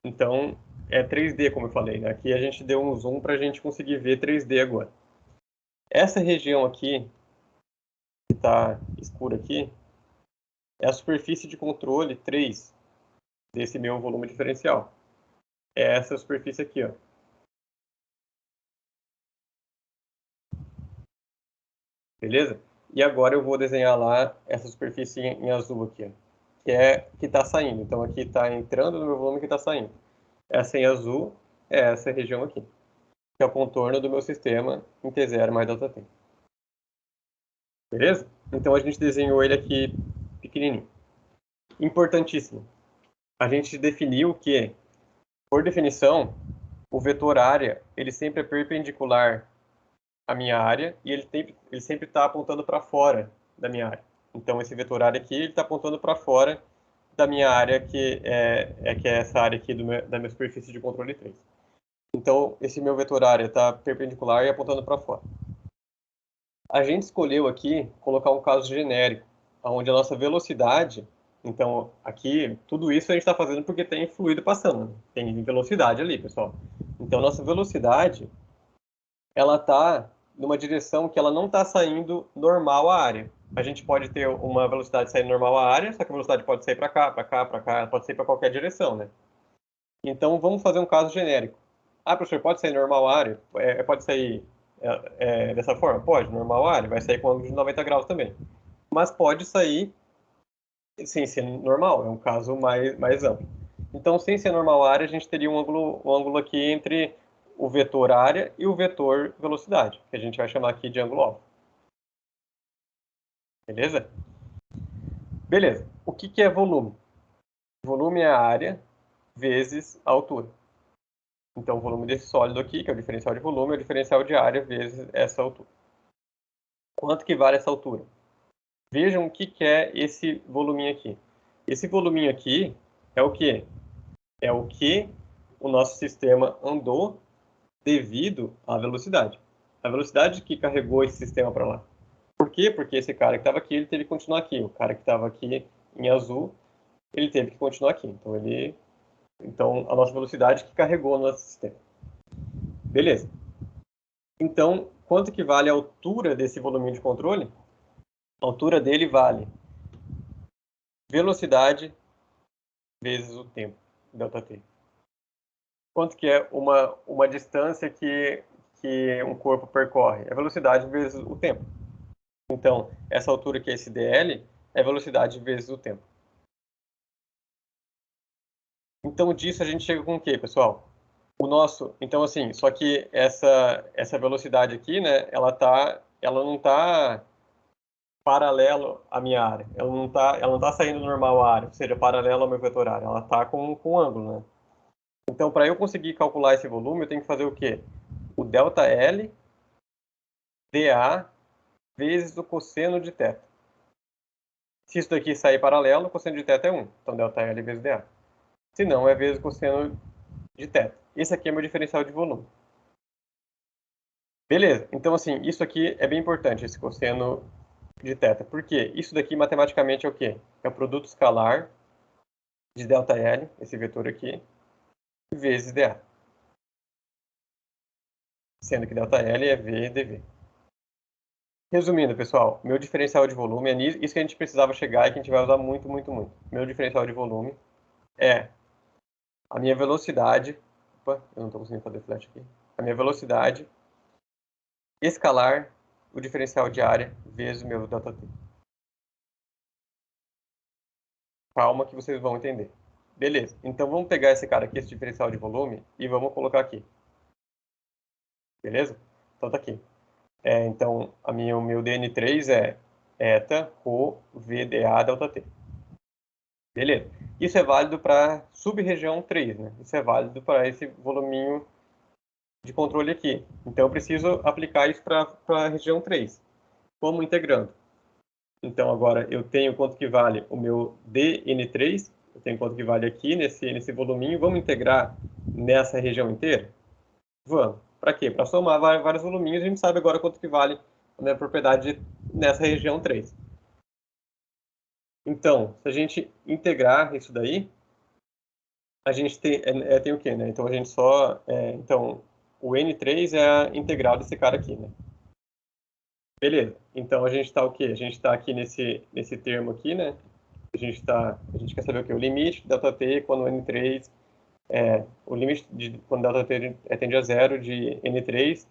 Então, é 3D, como eu falei, né? Aqui a gente deu um zoom para a gente conseguir ver 3D agora. Essa região aqui, que está escura aqui, é a superfície de controle 3 desse meu volume diferencial. É essa superfície aqui, ó. Beleza? E agora eu vou desenhar lá essa superfície em azul aqui, ó, que está saindo. Então aqui está entrando no meu volume que está saindo. Essa em azul é essa região aqui, que é o contorno do meu sistema em T0 mais ΔT. Beleza? Então a gente desenhou ele aqui pequenininho. Importantíssimo. A gente definiu que, por definição, o vetor área ele sempre é perpendicular à minha área e ele sempre está apontando para fora da minha área. Então esse vetor área aqui está apontando para fora da minha área, que é essa área aqui da minha superfície de controle 3. Então esse meu vetor área está perpendicular e apontando para fora. A gente escolheu aqui colocar um caso genérico, onde a nossa velocidade, então aqui tudo isso a gente está fazendo porque tem fluido passando, né? Tem velocidade ali, pessoal. Então nossa velocidade, ela está numa direção que ela não está saindo normal à área. A gente pode ter uma velocidade saindo normal à área, só que a velocidade pode sair para cá, para cá, para cá, pode sair para qualquer direção, né? Então vamos fazer um caso genérico. Ah, professor, pode sair normal à área? Pode sair dessa forma? Pode, normal à área, vai sair com ângulo de 90 graus também. Mas pode sair sem ser normal, é um caso mais amplo. Então, sem ser normal à área, a gente teria um ângulo aqui entre o vetor área e o vetor velocidade, que a gente vai chamar aqui de ângulo alfa. Beleza? Beleza. O que é volume? Volume é a área vezes a altura. Então, o volume desse sólido aqui, que é o diferencial de volume, é o diferencial de área vezes essa altura. Quanto que vale essa altura? Vejam o que é esse voluminho aqui. Esse voluminho aqui é o quê? É o que o nosso sistema andou devido à velocidade. A velocidade que carregou esse sistema para lá. Por quê? Porque esse cara que estava aqui, ele teve que continuar aqui. O cara que estava aqui em azul, ele teve que continuar aqui. Então a nossa velocidade que carregou o nosso sistema. Beleza. Então, quanto que vale a altura desse voluminho de controle? A altura dele vale velocidade vezes o tempo, ΔT. Quanto que é uma distância que um corpo percorre? É velocidade vezes o tempo. Então, essa altura que é esse dl é velocidade vezes o tempo. Então, disso a gente chega com o quê, pessoal? Então assim, só que essa velocidade aqui, né, ela não tá paralelo à minha área. Ela não tá saindo normal à área, ou seja, paralelo ao meu vetor área. Ela tá com ângulo, né? Então, para eu conseguir calcular esse volume, eu tenho que fazer o quê? O delta L dA vezes o cosseno de θ. Se isso daqui sair paralelo, o cosseno de θ é 1. Então, delta L vezes dA. Se não, é vezes o cosseno de θ. Esse aqui é meu diferencial de volume. Beleza. Então, assim, isso aqui é bem importante, esse cosseno de θ. Por quê? Isso daqui, matematicamente, é o quê? É o produto escalar de delta L, esse vetor aqui, vezes dA. Sendo que delta L é V dV. Resumindo, pessoal, meu diferencial de volume é isso que a gente precisava chegar e que a gente vai usar muito, muito, muito. Meu diferencial de volume é a minha velocidade. Opa, eu não estou conseguindo fazer flash aqui. A minha velocidade escalar o diferencial de área vezes o meu ΔT. Calma que vocês vão entender. Beleza, então vamos pegar esse cara aqui, esse diferencial de volume, e vamos colocar aqui. Beleza? Então tá aqui. Então, o meu DN3 é eta, ρ, VDA, ΔT. Beleza. Isso é válido para sub-região 3, né? Isso é válido para esse voluminho de controle aqui. Então, eu preciso aplicar isso para a região 3. Como integrando? Então, agora, eu tenho quanto que vale o meu DN3, eu tenho quanto que vale aqui nesse voluminho. Vamos integrar nessa região inteira? Vamos. Para quê? Para somar vários voluminhos, a gente sabe agora quanto que vale a minha propriedade nessa região 3. Então, se a gente integrar isso daí, a gente tem o quê, né? Então, a gente só... então, o N3 é a integral desse cara aqui, né? Beleza. Então, a gente está o quê? A gente está aqui nesse termo aqui, né? A gente quer saber o quê? O limite de ΔT quando o N3... o limite quando ΔT tende a zero de N3,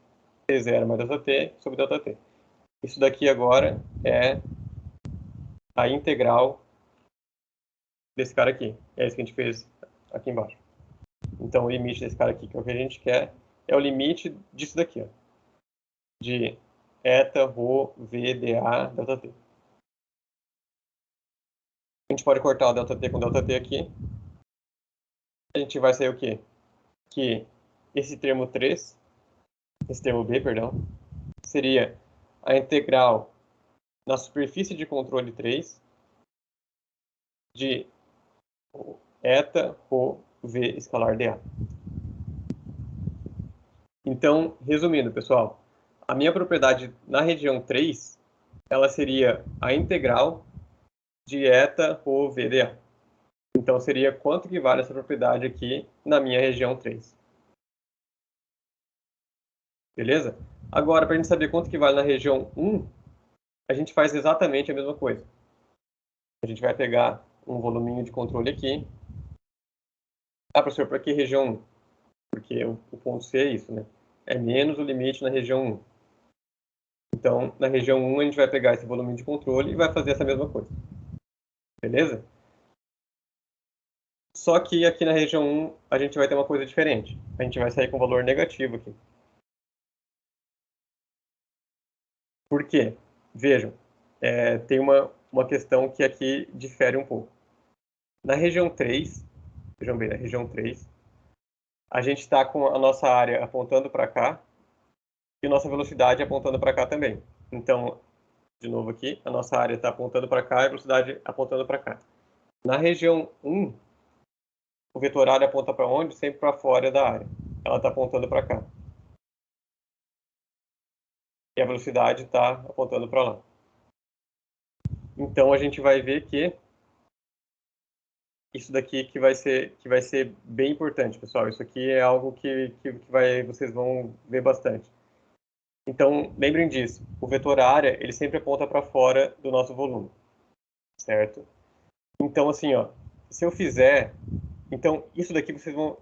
T0 mais ΔT sobre ΔT. Isso daqui agora é a integral desse cara aqui. É isso que a gente fez aqui embaixo. Então, o limite desse cara aqui, que é o que a gente quer, é o limite disso daqui, ó. De eta, ρ, v, dA, ΔT. A gente pode cortar o ΔT com ΔT aqui. A gente vai sair o quê? Que esse termo 3, esse termo B, perdão, seria a integral na superfície de controle 3 de eta, ρ, v escalar dA. Então, resumindo, pessoal, a minha propriedade na região 3, ela seria a integral de eta, ρ, v, dA. Então, seria quanto que vale essa propriedade aqui na minha região 3. Beleza? Agora, para a gente saber quanto que vale na região 1, a gente faz exatamente a mesma coisa. A gente vai pegar um voluminho de controle aqui. Ah, professor, para que região 1? Porque o ponto C é isso, né? É menos o limite na região 1. Então, na região 1, a gente vai pegar esse volume de controle e vai fazer essa mesma coisa. Beleza? Só que aqui na região 1, a gente vai ter uma coisa diferente. A gente vai sair com valor negativo aqui. Por quê? Vejam, tem uma questão que aqui difere um pouco. Na região 3, vejam bem, na região 3, a gente está com a nossa área apontando para cá e a nossa velocidade apontando para cá também. Então, de novo aqui, a nossa área está apontando para cá e a velocidade apontando para cá. Na região 1, o vetor área aponta para onde? Sempre para fora da área. Ela está apontando para cá. E a velocidade está apontando para lá. Então, a gente vai ver que isso daqui que vai ser bem importante, pessoal. Isso aqui é algo que vocês vão ver bastante. Então, lembrem disso. O vetor área, ele sempre aponta para fora do nosso volume, certo? Então, assim, ó, se eu fizer... Então, isso daqui vão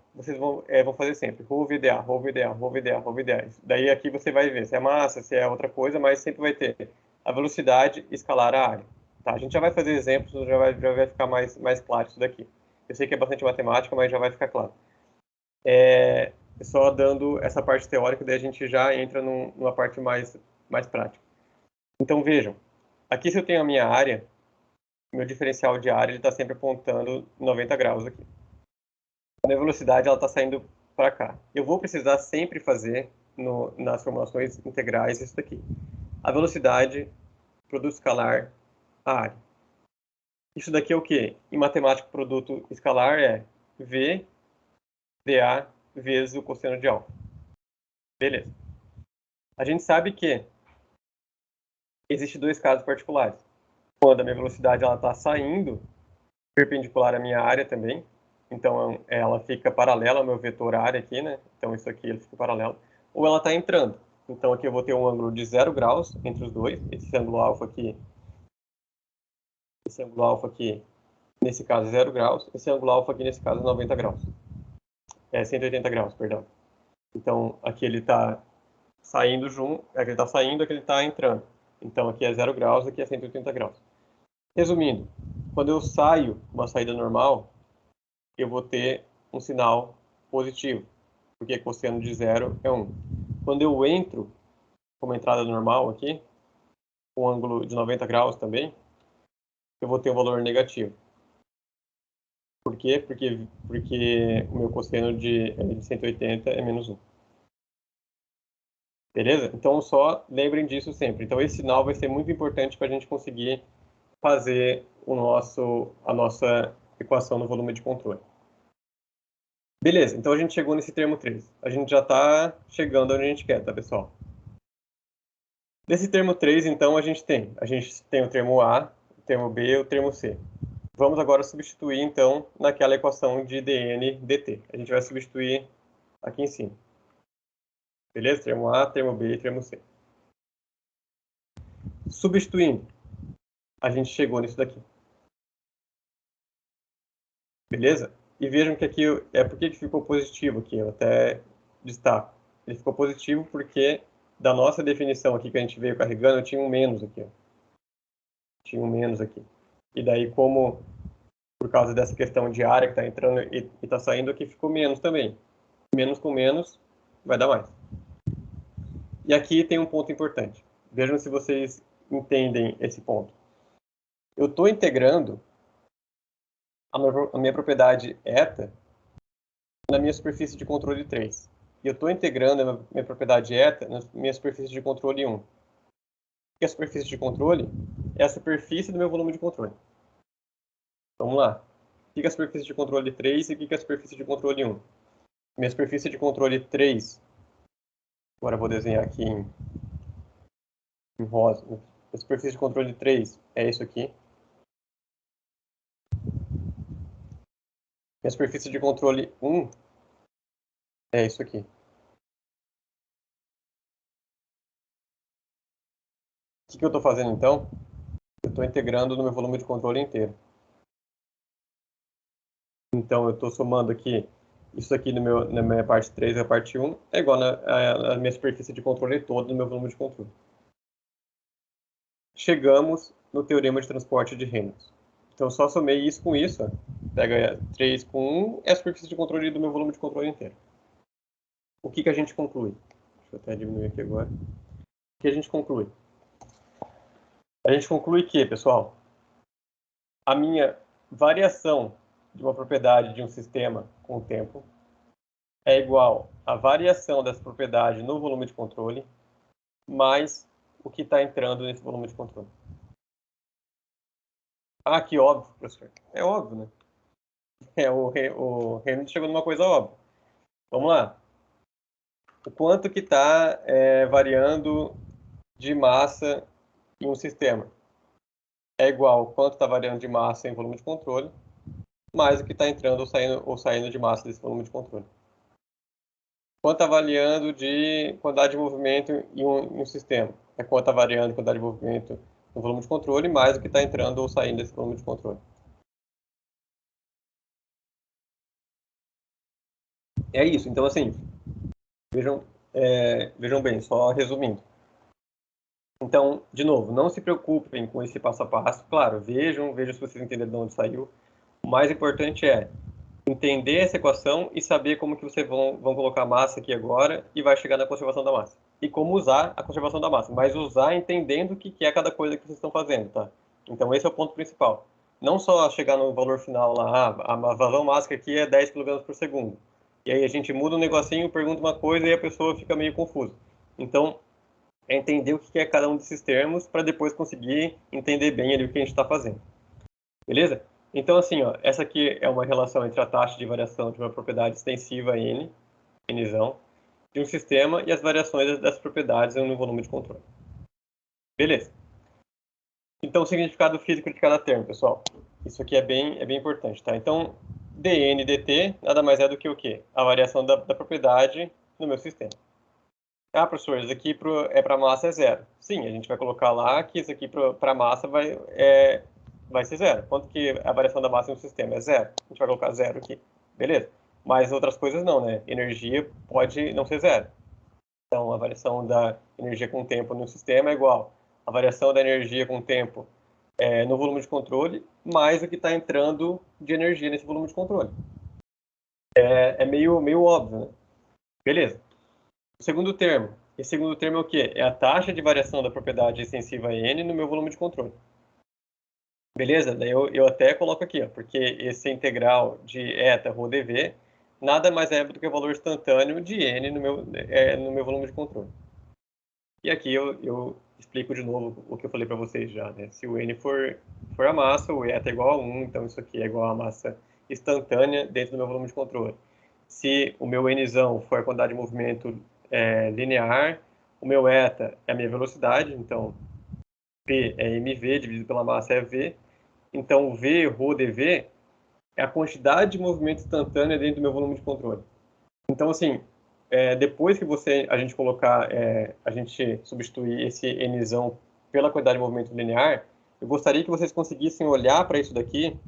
fazer sempre. Rho VDA, Rho VDA, Rho VDA, Rho VDA. Daí aqui você vai ver se é massa, se é outra coisa, mas sempre vai ter a velocidade escalar a área. Tá? A gente já vai fazer exemplos, já vai ficar mais claro isso daqui. Eu sei que é bastante matemática, mas já vai ficar claro. Só dando essa parte teórica, daí a gente já entra numa parte mais prática. Então, vejam. Aqui se eu tenho a minha área, meu diferencial de área está sempre apontando 90 graus aqui. A minha velocidade está saindo para cá. Eu vou precisar sempre fazer nas formulações integrais isso daqui. A velocidade, produto escalar, a área. Isso daqui é o quê? Em matemática, produto escalar é V, dA, vezes o cosseno de alfa. Beleza. A gente sabe que existem dois casos particulares. Quando a minha velocidade está saindo, perpendicular à minha área também, então ela fica paralela ao meu vetor área aqui, né? Então isso aqui ele fica paralelo. Ou ela está entrando. Então aqui eu vou ter um ângulo de 0 graus entre os dois. Esse ângulo alfa aqui, nesse caso, 0 graus. Esse ângulo alfa aqui, nesse caso, 90 graus. 180 graus, perdão. Então aqui ele está saindo junto, aqui ele está saindo, aqui ele está entrando. Então aqui é 0 graus, aqui é 180 graus. Resumindo, quando eu saio uma saída normal, eu vou ter um sinal positivo, porque cosseno de 0 é 1. Quando eu entro com uma entrada normal aqui, com um ângulo de 90 graus também, eu vou ter um valor negativo. Por quê? Porque o meu cosseno de 180 é menos 1. Beleza? Então, só lembrem disso sempre. Então, esse sinal vai ser muito importante para a gente conseguir fazer a nossa equação no volume de controle. Beleza, então a gente chegou nesse termo 3. A gente já está chegando onde a gente quer, tá, pessoal? Nesse termo 3, então, a gente tem o termo A, o termo B e o termo C. Vamos agora substituir, então, naquela equação de dn dt. A gente vai substituir aqui em cima. Beleza? Termo A, termo B e termo C. Substituindo, a gente chegou nisso daqui. Beleza? E vejam que aqui, por que ficou positivo aqui? Eu até destaco. Ele ficou positivo porque da nossa definição aqui que a gente veio carregando, tinha um menos aqui. Ó. Tinha um menos aqui. E daí, como por causa dessa questão de área que está entrando e está saindo aqui, ficou menos também. Menos com menos vai dar mais. E aqui tem um ponto importante. Vejam se vocês entendem esse ponto. Eu estou integrando a minha propriedade eta na minha superfície de controle 3. E eu estou integrando a minha propriedade eta na minha superfície de controle 1. E a superfície de controle é a superfície do meu volume de controle. Vamos lá. O que é a superfície de controle 3 e o que é a superfície de controle 1? Minha superfície de controle 3, agora eu vou desenhar aqui em rosa. A superfície de controle 3 é isso aqui. Minha superfície de controle 1 é isso aqui. O que eu estou fazendo então? Eu estou integrando no meu volume de controle inteiro. Então eu estou somando aqui, isso aqui na minha parte 3 e a parte 1 é igual à minha superfície de controle toda no meu volume de controle. Chegamos no teorema de transporte de Reynolds. Então, só somei isso com isso. Ó. Pega 3 com 1, é a superfície de controle do meu volume de controle inteiro. O que a gente conclui? Deixa eu até diminuir aqui agora. O que a gente conclui? A gente conclui que, pessoal, a minha variação de uma propriedade de um sistema com o tempo é igual à variação dessa propriedade no volume de controle mais o que está entrando nesse volume de controle. Ah, que óbvio, professor. É óbvio, né? O Reynolds chegou numa coisa óbvia. Vamos lá. O quanto que está variando de massa em um sistema é igual ao quanto está variando de massa em volume de controle, mais o que está entrando ou saindo de massa desse volume de controle. quanto está variando de quantidade de movimento em um sistema. É quanto está variando de quantidade de movimento no volume de controle, mais o que está entrando ou saindo desse volume de controle. É isso. Então, assim, vejam, vejam bem, só resumindo. Então, de novo, não se preocupem com esse passo a passo. Claro, vejam se vocês entenderam de onde saiu. O mais importante é entender essa equação e saber como que vocês vão colocar a massa aqui agora e vai chegar na conservação da massa. E como usar a conservação da massa, mas usar entendendo o que é cada coisa que vocês estão fazendo, tá? Então esse é o ponto principal. Não só chegar no valor final lá, a vazão máxima aqui é 10 kg por segundo. E aí a gente muda um negocinho, pergunta uma coisa e a pessoa fica meio confusa. Então, é entender o que é cada um desses termos para depois conseguir entender bem ali o que a gente está fazendo. Beleza? Então, assim, ó, essa aqui é uma relação entre a taxa de variação de uma propriedade extensiva N, Nzão, de um sistema e as variações das propriedades no volume de controle. Beleza. Então, o significado físico de cada termo, pessoal. Isso aqui é bem importante, tá? Então, dN dt nada mais é do que o quê? A variação da propriedade no meu sistema. Ah, professor, isso aqui para massa é zero. Sim, a gente vai colocar lá que isso aqui para massa vai ser zero. Quanto que a variação da massa no sistema é zero? A gente vai colocar zero aqui. Beleza. Mas outras coisas não, né? Energia pode não ser zero. Então, a variação da energia com o tempo no sistema é igual a variação da energia com o tempo no volume de controle, mais o que está entrando de energia nesse volume de controle. É meio óbvio, né? Beleza. O segundo termo. Esse segundo termo é o quê? É a taxa de variação da propriedade extensiva N no meu volume de controle. Beleza? Daí eu até coloco aqui, ó, porque esse integral de eta rho dv nada mais é do que o valor instantâneo de N no meu volume de controle. E aqui eu explico de novo o que eu falei para vocês já, né? Se o N for a massa, o eta é igual a 1, então isso aqui é igual a massa instantânea dentro do meu volume de controle. Se o meu Nzão for a quantidade de movimento linear, o meu eta é a minha velocidade, então P é mv dividido pela massa é v. Então v rho dv é a quantidade de movimento instantâneo dentro do meu volume de controle. Então, assim, depois que a gente colocar, a gente substituir esse Nzão pela quantidade de movimento linear, eu gostaria que vocês conseguissem olhar para isso daqui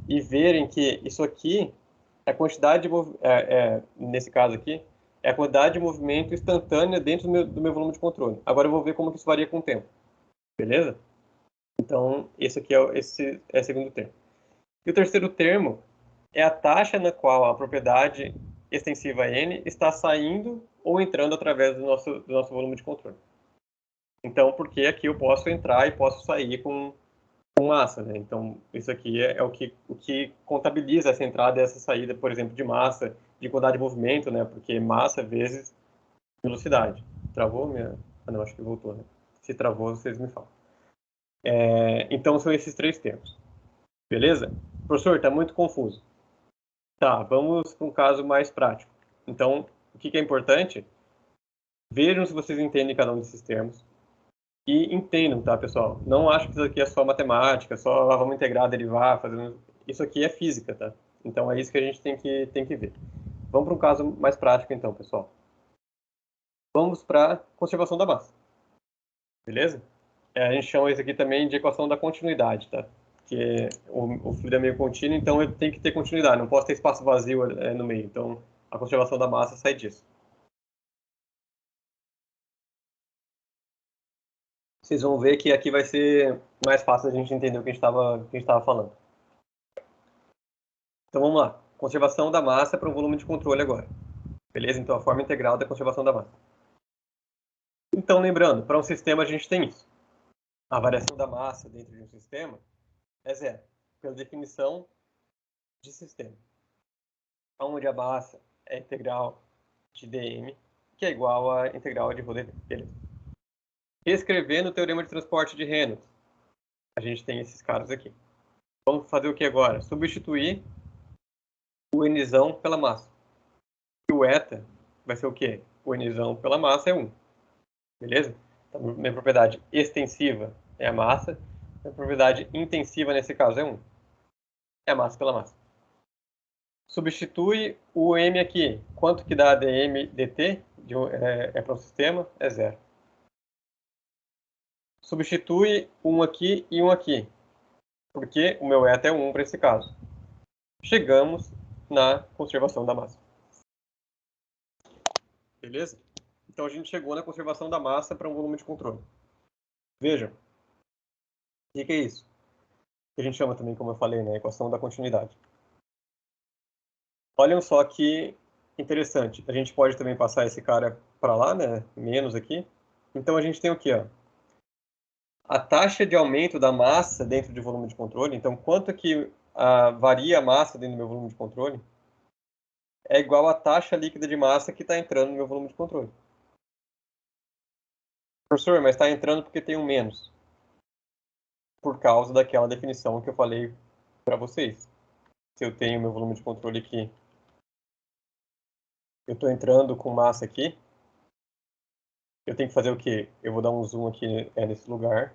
e verem que isso aqui é a quantidade de nesse caso aqui, é a quantidade de movimento instantânea dentro do meu volume de controle. Agora eu vou ver como que isso varia com o tempo. Beleza? Então, esse aqui esse é o segundo termo. E o terceiro termo é a taxa na qual a propriedade extensiva N está saindo ou entrando através do nosso volume de controle. Então, porque aqui eu posso entrar e posso sair com massa, né? Então, isso aqui é o que contabiliza essa entrada e essa saída, por exemplo, de massa, de quantidade de movimento, né? Porque massa vezes velocidade. Travou minha... Ah, não, acho que voltou, né? Se travou, vocês me falam. Então, são esses três termos. Beleza? Professor, está muito confuso. Tá, vamos para um caso mais prático. Então, o que é importante? Vejam se vocês entendem cada um desses termos. E entendam, tá, pessoal? Não acho que isso aqui é só matemática, só vamos integrar, derivar, fazendo... Isso aqui é física, tá? Então, é isso que a gente tem que ver. Vamos para um caso mais prático, então, pessoal. Vamos para a conservação da massa. Beleza? A gente chama isso aqui também de equação da continuidade, tá? Que o fluido é meio contínuo, então eu tenho que ter continuidade, não posso ter espaço vazio no meio. Então, a conservação da massa sai disso. Vocês vão ver que aqui vai ser mais fácil a gente entender o que a gente estava falando. Então vamos lá. Conservação da massa para um volume de controle agora. Beleza? Então a forma integral da conservação da massa. Então lembrando, para um sistema a gente tem isso. A variação da massa dentro de um sistema é zero, pela definição de sistema. Onde a massa é integral de dm, que é igual a integral de rho dv. Beleza. Reescrevendo o teorema de transporte de Reynolds, a gente tem esses caras aqui. Vamos fazer o que agora? Substituir o Nzão pela massa. E o eta vai ser o quê? O Nzão pela massa é 1. Beleza? Então, minha propriedade extensiva é a massa. Minha propriedade intensiva, nesse caso, é 1. É a massa pela massa. Substitui o M aqui. Quanto que dá dm dt? Para um sistema? É 0. Substitui um aqui e um aqui. Porque o meu eta é 1 para esse caso. Chegamos na conservação da massa. Beleza? Então a gente chegou na conservação da massa para um volume de controle. Vejam. O que é isso? Que a gente chama também, como eu falei, né, equação da continuidade. Olhem só que interessante. A gente pode também passar esse cara para lá, né? Menos aqui. Então a gente tem o quê? Ó? A taxa de aumento da massa dentro do volume de controle. Então, quanto que varia a massa dentro do meu volume de controle é igual à taxa líquida de massa que está entrando no meu volume de controle. Professor, mas está entrando porque tem um menos. Por causa daquela definição que eu falei para vocês. Se eu tenho meu volume de controle aqui, eu estou entrando com massa aqui, eu tenho que fazer o quê? Eu vou dar um zoom aqui nesse lugar.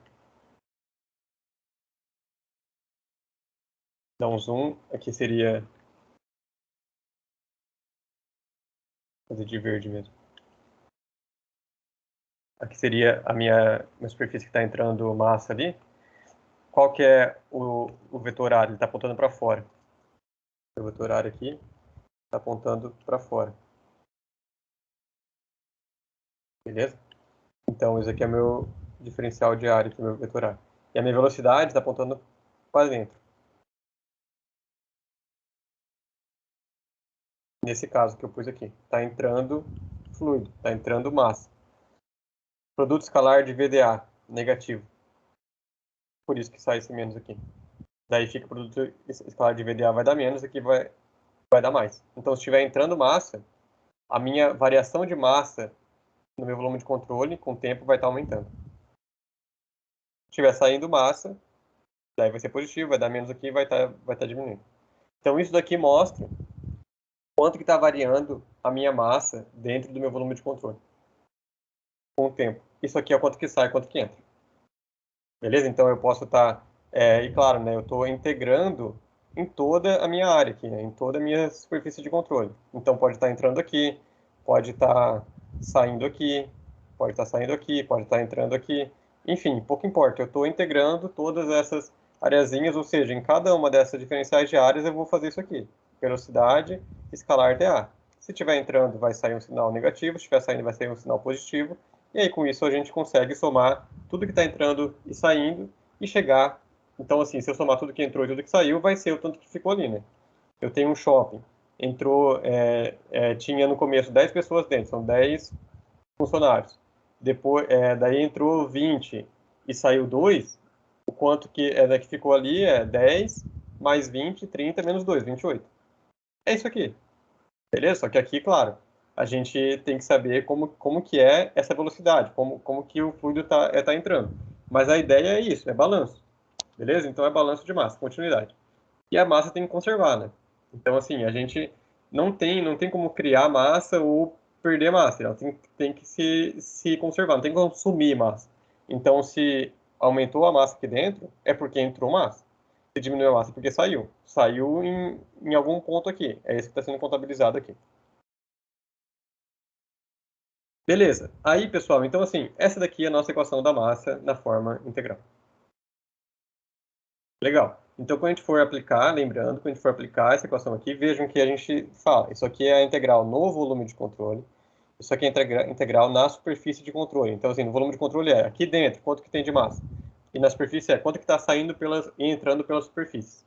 Dar um zoom, aqui seria... fazer de verde mesmo. Aqui seria a minha superfície que está entrando massa ali. Qual que é o vetorário? Ele está apontando para fora. O vetorário aqui está apontando para fora. Beleza? Então, esse aqui é meu diferencial de área, aqui, meu vetorário. E a minha velocidade está apontando para dentro. Nesse caso que eu pus aqui. Está entrando fluido, está entrando massa. Produto escalar de VDA, negativo. Por isso que sai esse menos aqui. Daí fica o produto escalar de VDA vai dar menos, aqui vai dar mais. Então, se estiver entrando massa, a minha variação de massa no meu volume de controle, com o tempo, vai estar aumentando. Se estiver saindo massa, daí vai ser positivo, vai dar menos aqui, vai estar diminuindo. Então, isso daqui mostra quanto que está variando a minha massa dentro do meu volume de controle com o tempo. Isso aqui é quanto que sai, quanto que entra. Beleza? Então, eu posso estar... e claro, né, eu estou integrando em toda a minha área aqui, né, em toda a minha superfície de controle. Então, pode estar entrando aqui, pode estar saindo aqui, pode estar saindo aqui, pode estar entrando aqui. Enfim, pouco importa. Eu estou integrando todas essas areazinhas, ou seja, em cada uma dessas diferenciais de áreas eu vou fazer isso aqui. Velocidade, escalar dA. Se estiver entrando, vai sair um sinal negativo. Se estiver saindo, vai sair um sinal positivo. E aí, com isso, a gente consegue somar tudo que está entrando e saindo e chegar. Então, assim, se eu somar tudo que entrou e tudo que saiu, vai ser o tanto que ficou ali, né? Eu tenho um shopping. Entrou, tinha no começo 10 pessoas dentro, são 10 funcionários. Depois, daí entrou 20 e saiu 2, o quanto que ficou ali é 10 mais 20, 30 menos 2, 28. É isso aqui. Beleza? Só que aqui, claro, a gente tem que saber como que é essa velocidade, como que o fluido tá entrando. Mas a ideia é isso, é balanço. Beleza? Então é balanço de massa, continuidade. E a massa tem que conservar, né? Então, assim, a gente não tem como criar massa ou perder massa. Ela tem que se conservar, não tem que consumir massa. Então, se aumentou a massa aqui dentro, é porque entrou massa. Se diminuiu a massa, é porque saiu. Saiu em algum ponto aqui. É esse que está sendo contabilizado aqui. Beleza. Aí, pessoal, então, assim, essa daqui é a nossa equação da massa na forma integral. Legal. Então, quando a gente for aplicar, lembrando, quando a gente for aplicar essa equação aqui, vejam que a gente fala, isso aqui é a integral no volume de controle, isso aqui é a integral na superfície de controle. Então, assim, no volume de controle é aqui dentro, quanto que tem de massa. E na superfície é quanto que está saindo e entrando pela superfície.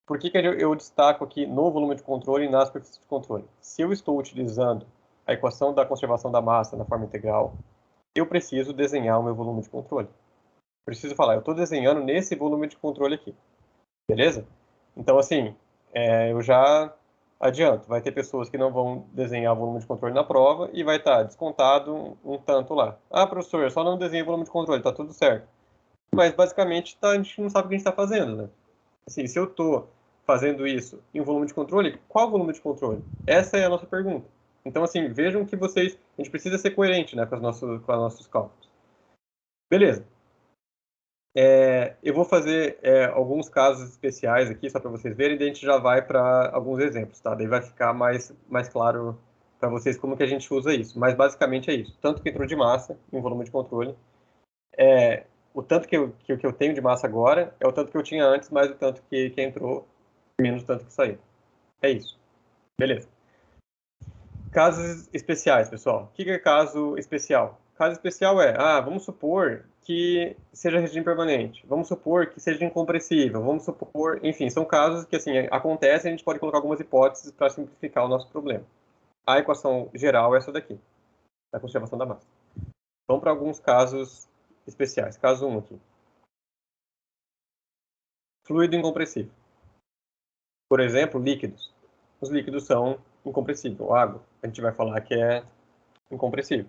Por que eu destaco aqui no volume de controle e na superfície de controle? Se eu estou utilizando a equação da conservação da massa na forma integral, eu preciso desenhar o meu volume de controle. Preciso falar, eu estou desenhando nesse volume de controle aqui. Beleza? Então, assim, eu já adianto. Vai ter pessoas que não vão desenhar volume de controle na prova e vai estar descontado um tanto lá. Ah, professor, eu só não desenhei volume de controle, tá tudo certo. Mas, basicamente, a gente não sabe o que a gente está fazendo, né? Assim, se eu estou fazendo isso em volume de controle, qual volume de controle? Essa é a nossa pergunta. Então, assim, vejam que a gente precisa ser coerente, né, com os nossos cálculos. Beleza. Eu vou fazer alguns casos especiais aqui, só para vocês verem, e daí a gente já vai para alguns exemplos, tá? Daí vai ficar mais claro para vocês como que a gente usa isso. Mas basicamente é isso. Tanto que entrou de massa em volume de controle, o tanto que eu tenho de massa agora é o tanto que eu tinha antes, mais o tanto que entrou, menos o tanto que saiu. É isso. Beleza. Casos especiais, pessoal. O que é caso especial? Caso especial vamos supor que seja regime permanente, vamos supor que seja incompressível, vamos supor, enfim, são casos que assim acontecem, a gente pode colocar algumas hipóteses para simplificar o nosso problema. A equação geral é essa daqui, da conservação da massa. Vamos para alguns casos especiais. Caso 1 aqui. Fluido incompressível. Por exemplo, líquidos. Os líquidos são incompressíveis. Água, a gente vai falar que é incompressível.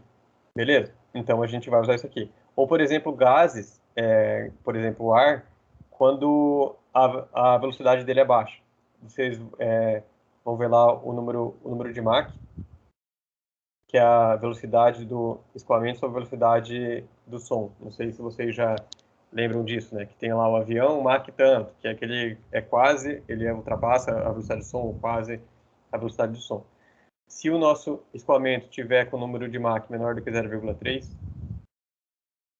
Beleza? Então a gente vai usar isso aqui. Ou, por exemplo, gases, por exemplo, o ar, quando a velocidade dele é baixa. Vocês vão ver lá o número de Mach, que é a velocidade do escoamento sobre a velocidade do som. Não sei se vocês já lembram disso, né? Que tem lá o avião, Mach tanto, que é aquele ele ultrapassa a velocidade do som, ou quase a velocidade do som. Se o nosso escoamento tiver com o número de Mach menor do que 0,3,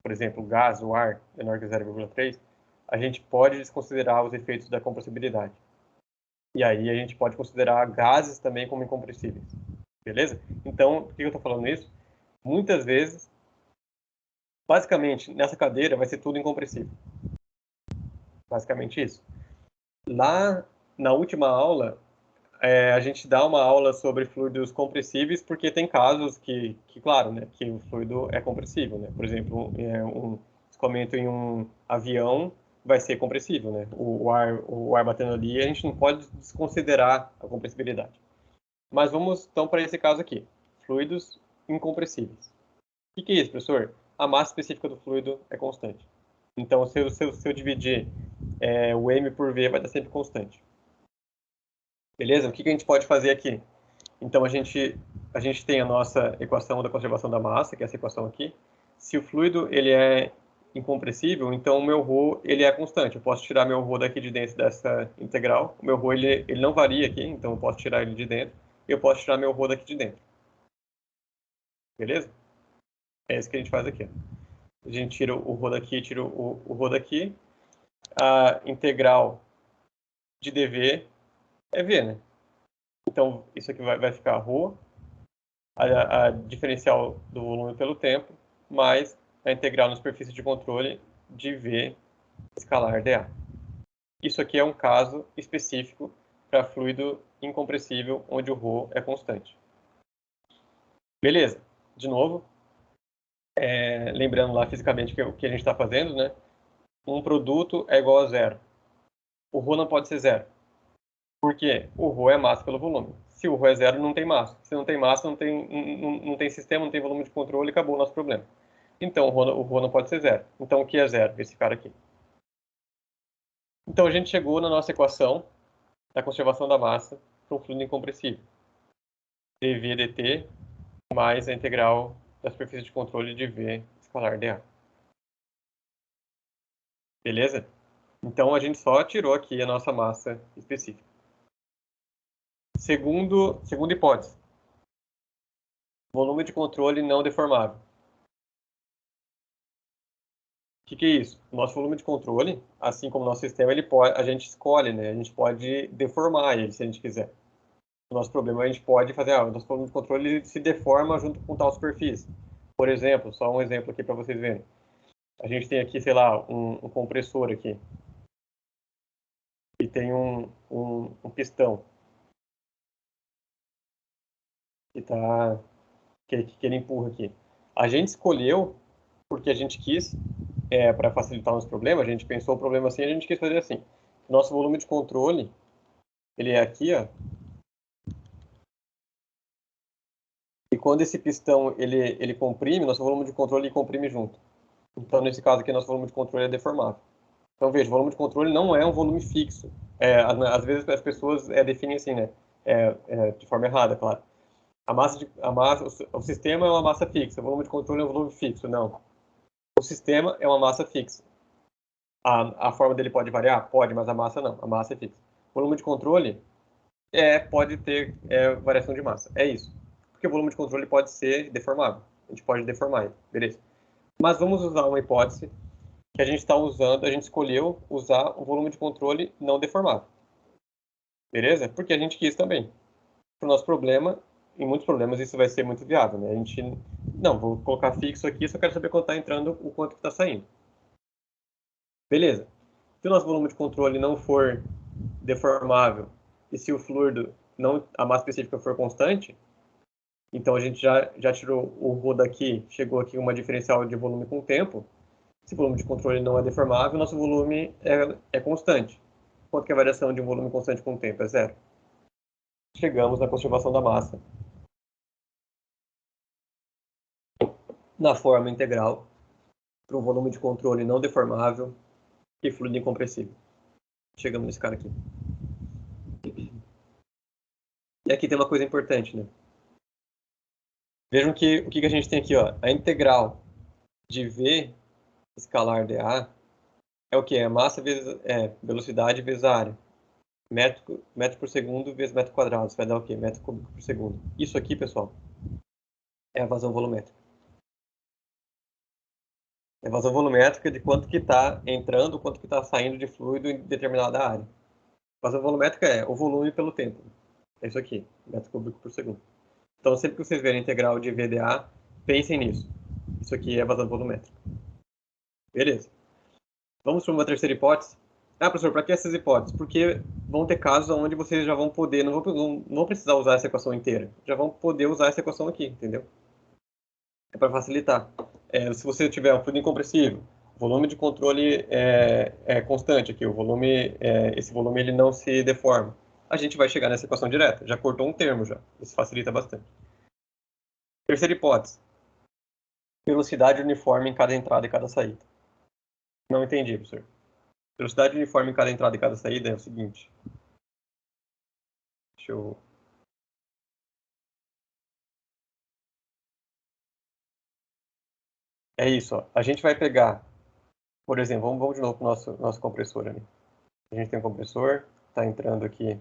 por exemplo, o gás, o ar, menor que 0,3, a gente pode desconsiderar os efeitos da compressibilidade. E aí a gente pode considerar gases também como incompressíveis. Beleza? Então, por que eu estou falando isso? Muitas vezes, basicamente, nessa cadeira vai ser tudo incompressível. Basicamente isso. Lá na última aula, a gente dá uma aula sobre fluidos compressíveis, porque tem casos que claro, né, que o fluido é compressível, né? Por exemplo, um escoamento em um avião vai ser compressível, né? O ar batendo ali, a gente não pode desconsiderar a compressibilidade. Mas vamos então para esse caso aqui, fluidos incompressíveis. O que é isso, professor? A massa específica do fluido é constante. Então, se eu dividir o m por v, vai estar sempre constante. Beleza? O que a gente pode fazer aqui? Então, a gente tem a nossa equação da conservação da massa, que é essa equação aqui. Se o fluido ele é incompressível, então o meu ρ ele é constante. Eu posso tirar meu ρ daqui de dentro dessa integral. O meu ρ ele não varia aqui, então eu posso tirar ele de dentro. E eu posso tirar meu ρ daqui de dentro. Beleza? É isso que a gente faz aqui. A gente tira o ρ daqui, tira o ρ daqui. A integral de dv é v, né? Então, isso aqui vai ficar ρ, a diferencial do volume pelo tempo, mais a integral na superfície de controle de V escalar dA. Isso aqui é um caso específico para fluido incompressível, onde o ρ é constante. Beleza. De novo, lembrando lá fisicamente o que a gente está fazendo, né? Um produto é igual a zero. O ρ não pode ser zero. Por quê? O ρ é massa pelo volume. Se o ρ é zero, não tem massa. Se não tem massa, não tem sistema, não tem volume de controle, acabou o nosso problema. Então, o ρ não pode ser zero. Então, o que é zero? Esse cara aqui. Então, a gente chegou na nossa equação da conservação da massa para um fluido incompressível. dV dt mais a integral da superfície de controle de V escalar dA. Beleza? Então, a gente só tirou aqui a nossa massa específica. Segunda hipótese. Volume de controle não deformável. O que é isso? O nosso volume de controle, assim como o nosso sistema, a gente escolhe, né? A gente pode deformar ele se a gente quiser. O nosso problema a gente pode fazer, o nosso volume de controle ele se deforma junto com tal superfície. Por exemplo, só um exemplo aqui para vocês verem. A gente tem aqui, sei lá, um compressor aqui. E tem um pistão. Que ele empurra aqui. A gente escolheu porque a gente quis, para facilitar o nosso problema, a gente pensou o problema assim, a gente quis fazer assim. Nosso volume de controle, ele é aqui, ó. E quando esse pistão ele comprime, nosso volume de controle comprime junto. Então, nesse caso aqui, nosso volume de controle é deformável. Então, veja, o volume de controle não é um volume fixo. Às vezes as pessoas definem assim, né? De forma errada, claro. O sistema é uma massa fixa, o volume de controle é um volume fixo. Não. O sistema é uma massa fixa. A forma dele pode variar? Pode, mas a massa não. A massa é fixa. O volume de controle pode ter variação de massa. É isso. Porque o volume de controle pode ser deformável. A gente pode deformar ele, beleza? Mas vamos usar uma hipótese que a gente está usando, a gente escolheu usar um volume de controle não deformável. Beleza? Porque a gente quis também. Para o nosso problema, em muitos problemas isso vai ser muito viável, né? A gente, não, vou colocar fixo aqui, só quero saber quanto está entrando, o quanto que está saindo. Beleza. Se o nosso volume de controle não for deformável e se o fluido, não, a massa específica for constante, então a gente já tirou o ρ daqui, chegou aqui uma diferencial de volume com o tempo. Se o volume de controle não é deformável, nosso volume é constante. Quanto que é a variação de um volume constante com o tempo? É zero. Chegamos na conservação da massa na forma integral para um volume de controle não deformável e fluido incompressível. Chegamos nesse cara aqui. E aqui tem uma coisa importante, né? Vejam que o que a gente tem aqui, ó, a integral de V escalar dA é o que? É massa vezes velocidade vezes a área. Metro por segundo vezes metro quadrado. Isso vai dar o quê? Metro cúbico por segundo. Isso aqui, pessoal, é a vazão volumétrica. É a vazão volumétrica de quanto que está entrando, quanto que está saindo de fluido em determinada área. A vazão volumétrica é o volume pelo tempo. É isso aqui, metro cúbico por segundo. Então, sempre que vocês verem a integral de VDA, pensem nisso. Isso aqui é vazão volumétrica. Beleza. Vamos para uma terceira hipótese. Ah, professor, para que essas hipóteses? Porque vão ter casos onde vocês já vão poder, não vão precisar usar essa equação inteira. Já vão poder usar essa equação aqui, entendeu? É para facilitar. Se você tiver um fluido incompressível, o volume de controle é constante aqui, esse volume ele não se deforma. A gente vai chegar nessa equação direta. Já cortou um termo já. Isso facilita bastante. Terceira hipótese. Velocidade uniforme em cada entrada e cada saída. Não entendi, professor. Velocidade uniforme em cada entrada e cada saída é o seguinte. Deixa eu... É isso, ó. A gente vai pegar, por exemplo, vamos de novo para o nosso compressor ali. A gente tem um compressor, está entrando aqui,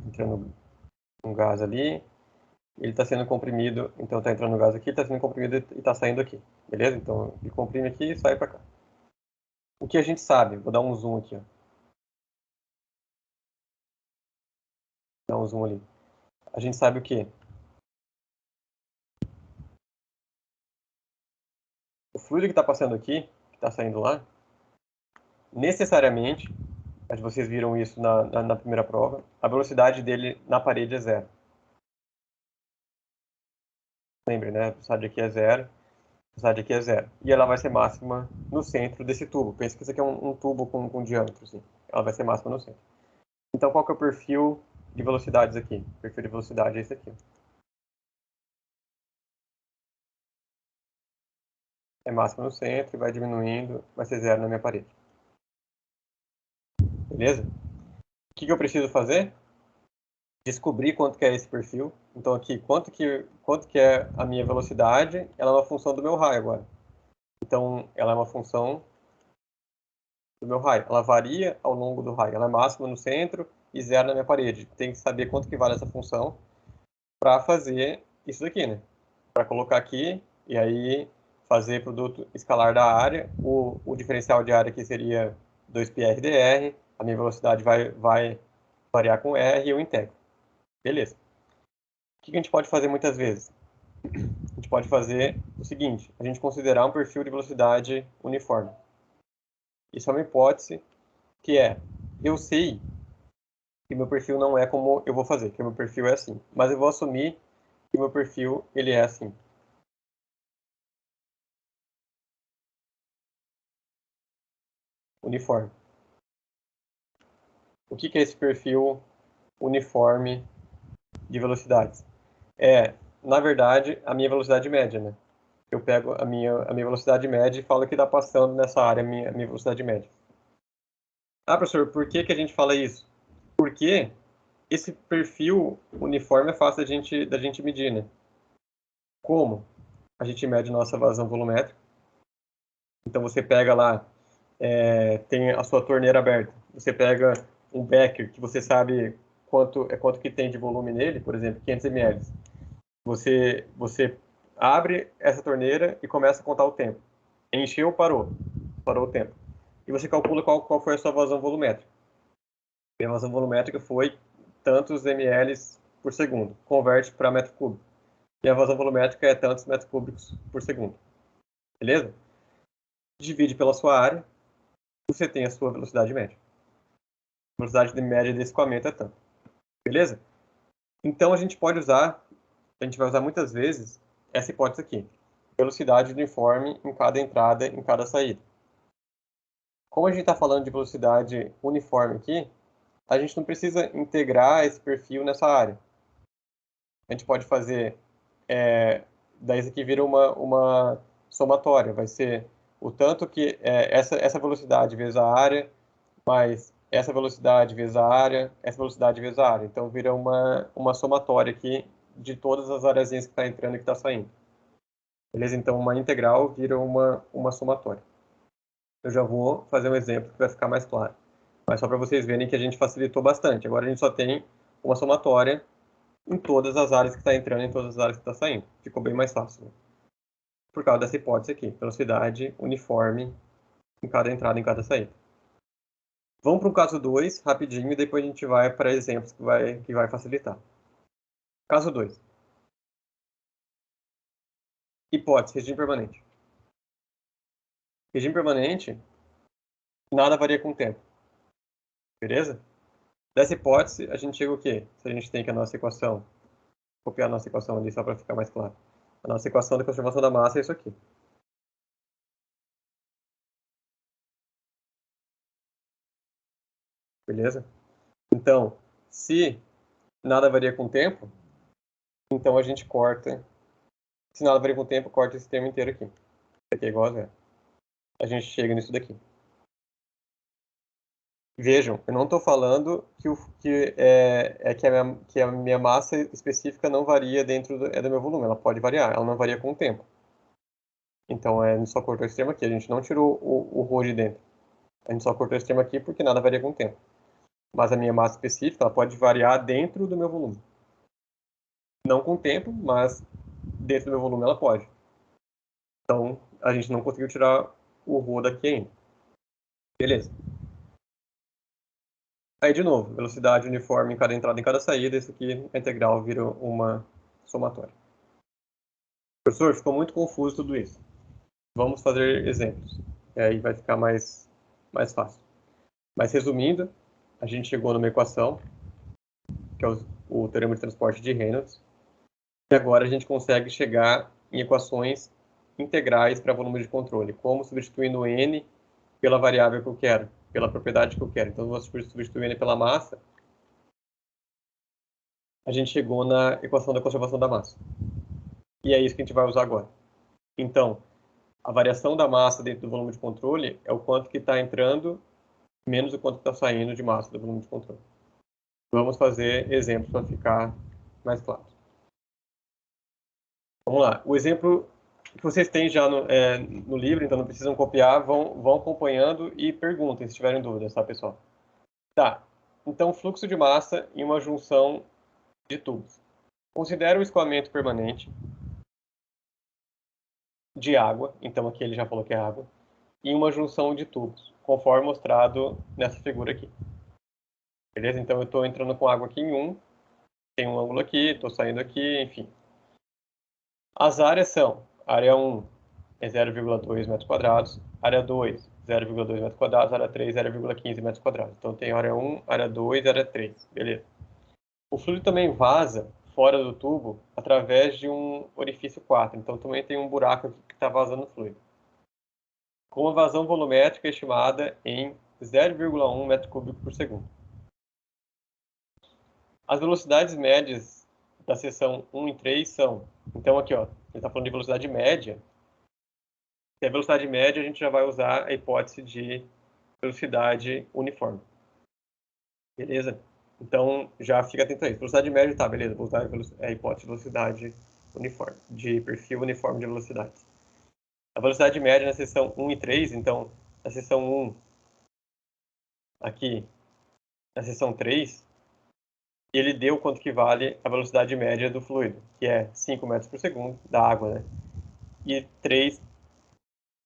entrando um gás ali, ele está sendo comprimido, então está entrando gás aqui, está sendo comprimido e está saindo aqui, beleza? Então ele comprime aqui e sai para cá. O que a gente sabe, vou dar um zoom aqui, ó. Dar um zoom ali. A gente sabe o quê? O fluido que está passando aqui, que está saindo lá, necessariamente, vocês viram isso na primeira prova, a velocidade dele na parede é zero. Lembre, né? A velocidade aqui é zero, a velocidade aqui é zero. E ela vai ser máxima no centro desse tubo. Pensa que isso aqui é um tubo com diâmetro, assim. Ela vai ser máxima no centro. Então, qual que é o perfil de velocidades aqui? O perfil de velocidade é esse aqui. É máxima no centro, vai diminuindo, vai ser zero na minha parede. Beleza? O que eu preciso fazer? Descobrir quanto que é esse perfil. Então, aqui, quanto que é a minha velocidade? Ela é uma função do meu raio agora. Então, ela é uma função do meu raio. Ela varia ao longo do raio. Ela é máxima no centro e zero na minha parede. Tem que saber quanto que vale essa função para fazer isso daqui, né? Para colocar aqui e aí fazer produto escalar da área. O diferencial de área aqui seria 2πr/dr. A minha velocidade vai variar com R e eu integro. Beleza. O que a gente pode fazer muitas vezes? A gente pode fazer o seguinte, a gente considerar um perfil de velocidade uniforme. Isso é uma hipótese que eu sei que meu perfil não é como eu vou fazer, que meu perfil é assim. Mas eu vou assumir que meu perfil ele é assim. Uniforme. O que é esse perfil uniforme de velocidades? Na verdade, a minha velocidade média, né? Eu pego a minha velocidade média e falo que está passando nessa área a minha velocidade média. Ah, professor, por que a gente fala isso? Porque esse perfil uniforme é fácil da gente medir, né? Como? A gente mede nossa vazão volumétrica, Então você pega lá, tem a sua torneira aberta, você pega um becker que você sabe quanto que tem de volume nele, por exemplo, 500 ml. Você abre essa torneira e começa a contar o tempo. Encheu, parou. Parou o tempo. E você calcula qual foi a sua vazão volumétrica. E a vazão volumétrica foi tantos ml por segundo. Converte para metro cúbico. E a vazão volumétrica é tantos metros cúbicos por segundo. Beleza? Divide pela sua área. Você tem a sua velocidade média. A velocidade média de escoamento é tanto. Beleza? Então a gente pode usar, a gente vai usar muitas vezes essa hipótese aqui. Velocidade uniforme em cada entrada, em cada saída. Como a gente está falando de velocidade uniforme aqui, a gente não precisa integrar esse perfil nessa área. A gente pode fazer, daí isso aqui vira uma somatória, vai ser o tanto que essa velocidade vezes a área, mais essa velocidade vezes a área, essa velocidade vezes a área. Então vira uma somatória aqui de todas as areazinhas que está entrando e que está saindo. Beleza? Então uma integral vira uma somatória. Eu já vou fazer um exemplo que vai ficar mais claro. Mas só para vocês verem que a gente facilitou bastante. Agora a gente só tem uma somatória em todas as áreas que está entrando, em todas as áreas que está saindo. Ficou bem mais fácil. Né? Por causa dessa hipótese aqui. Velocidade uniforme em cada entrada, em cada saída. Vamos para o caso 2, rapidinho, e depois a gente vai para exemplos que vai facilitar. Caso 2. Hipótese, regime permanente. Regime permanente, nada varia com o tempo. Beleza? Dessa hipótese, a gente chega o quê? Se a gente tem que a nossa equação, copiar a nossa equação ali só para ficar mais claro. A nossa equação da conservação da massa é isso aqui. Beleza? Então, se nada varia com o tempo, então a gente corta. Se nada varia com o tempo, corta esse termo inteiro aqui. Isso aqui é igual a zero. A gente chega nisso daqui. Vejam, eu não estou falando que a minha massa específica não varia dentro do meu volume. Ela pode variar, ela não varia com o tempo. Então, a gente só cortou esse termo aqui. A gente não tirou o ρ de dentro. A gente só cortou esse termo aqui porque nada varia com o tempo. Mas a minha massa específica ela pode variar dentro do meu volume. Não com o tempo, mas dentro do meu volume ela pode. Então, a gente não conseguiu tirar o ρ daqui ainda. Beleza. Aí, de novo, velocidade uniforme em cada entrada e em cada saída. Isso aqui, a integral, vira uma somatória. Professor, ficou muito confuso tudo isso. Vamos fazer exemplos. Aí vai ficar mais fácil. Mas, resumindo, a gente chegou numa equação, que é o teorema de transporte de Reynolds. E agora a gente consegue chegar em equações integrais para volume de controle, como substituindo n pela variável que eu quero, pela propriedade que eu quero. Então, eu vou substituir n pela massa. A gente chegou na equação da conservação da massa. E é isso que a gente vai usar agora. Então, a variação da massa dentro do volume de controle é o quanto que está entrando menos o quanto está saindo de massa do volume de controle. Vamos fazer exemplos para ficar mais claro. Vamos lá. O exemplo que vocês têm já no livro, então não precisam copiar, vão acompanhando e perguntem se tiverem dúvidas, tá, pessoal? Tá. Então, fluxo de massa em uma junção de tubos. Considera o escoamento permanente de água, então aqui ele já falou que é água, em uma junção de tubos, conforme mostrado nessa figura aqui. Beleza? Então eu estou entrando com água aqui em um, tem um ângulo aqui, estou saindo aqui, enfim. As áreas são, área 1 é 0,2 metros quadrados, área 2, 0,2 metros quadrados, área 3, 0,15 metros quadrados. Então tem área 1, área 2, área 3, beleza. O fluido também vaza fora do tubo através de um orifício 4, então também tem um buraco aqui que está vazando fluido. Com uma vazão volumétrica estimada em 0,1 metro cúbico por segundo. As velocidades médias da seção 1 e 3 são... Então, aqui, ó, ele está falando de velocidade média. Se é velocidade média, a gente já vai usar a hipótese de velocidade uniforme. Beleza? Então, já fica atento a isso. Velocidade média, tá, beleza. Vou usar a hipótese de velocidade uniforme, de perfil uniforme de velocidade. A velocidade média na seção 1 e 3, então, na seção 1, aqui, na seção 3, ele deu quanto que vale a velocidade média do fluido, que é 5 metros por segundo, da água, né? E 3,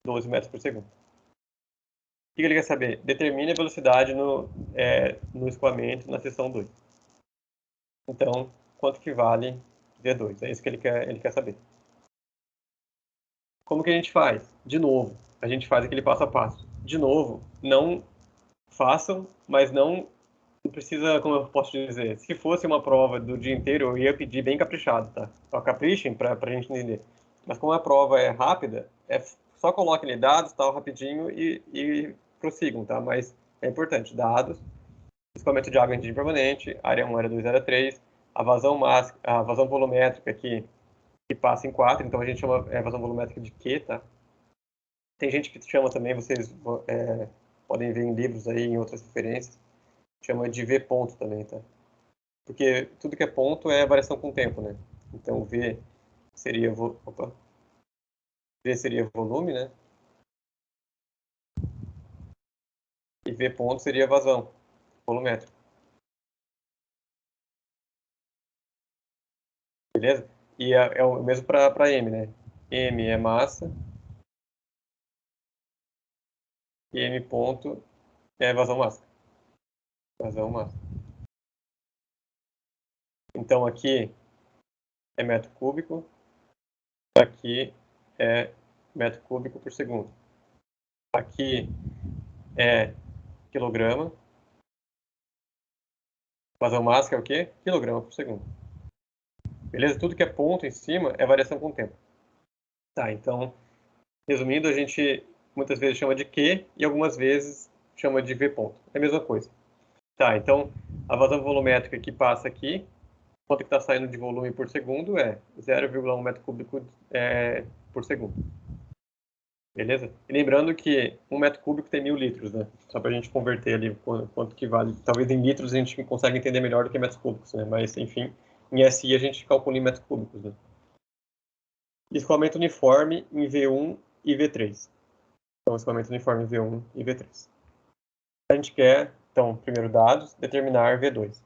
12 metros por segundo. O que ele quer saber? Determine a velocidade no escoamento na seção 2. Então, quanto que vale V2? É isso que ele quer saber. Como que a gente faz? De novo, a gente faz aquele passo a passo. De novo, não façam, mas não precisa, como eu posso dizer, se fosse uma prova do dia inteiro, eu ia pedir bem caprichado, tá? Só caprichem para a gente entender. Mas como a prova é rápida, só coloquem dados, tal, rapidinho e prossigam, tá? Mas é importante, dados, escoamento de água em regime permanente, área 1, área 2, área 3, a vazão volumétrica que passa em 4, então a gente chama vazão volumétrica de Q, tá? Tem gente que chama também, vocês podem ver em livros aí, em outras referências, chama de V ponto também, tá? Porque tudo que é ponto é variação com o tempo, né? Então V seria, V seria volume, né? E V ponto seria vazão volumétrica. Beleza? E é o mesmo para M, né? M é massa e M ponto é vazão máxima. Vazão máxima. Então aqui é metro cúbico, aqui é metro cúbico por segundo. Aqui é quilograma. Vazão máxima é o quê? Quilograma por segundo. Beleza? Tudo que é ponto em cima é variação com o tempo. Tá, então, resumindo, a gente muitas vezes chama de Q e algumas vezes chama de V ponto. É a mesma coisa. Tá, então, a vazão volumétrica que passa aqui, quanto que está saindo de volume por segundo é 0,1 metro cúbico por segundo. Beleza? E lembrando que 1 metro cúbico tem 1000 litros, né? Só para a gente converter ali quanto que vale. Talvez em litros a gente consiga entender melhor do que metros cúbicos, né? Mas, enfim, em SI a gente calcula em metros cúbicos, né? Escoamento uniforme em V1 e V3. Então, escoamento uniforme em V1 e V3. A gente quer, então, primeiro dados, determinar V2.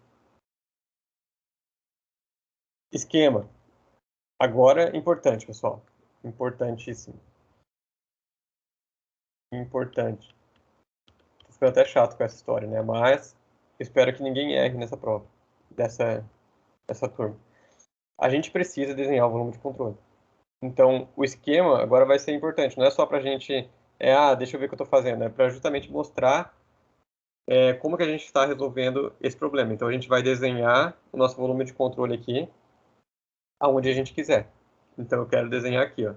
Esquema. Agora, importante, pessoal. Importantíssimo. Importante. Tô ficando até chato com essa história, né? Mas espero que ninguém erre nessa prova, dessa turma. A gente precisa desenhar o volume de controle. Então, o esquema agora vai ser importante. Não é só para a gente, deixa eu ver o que eu estou fazendo. É para justamente mostrar como que a gente está resolvendo esse problema. Então, a gente vai desenhar o nosso volume de controle aqui, aonde a gente quiser. Então, eu quero desenhar aqui, ó.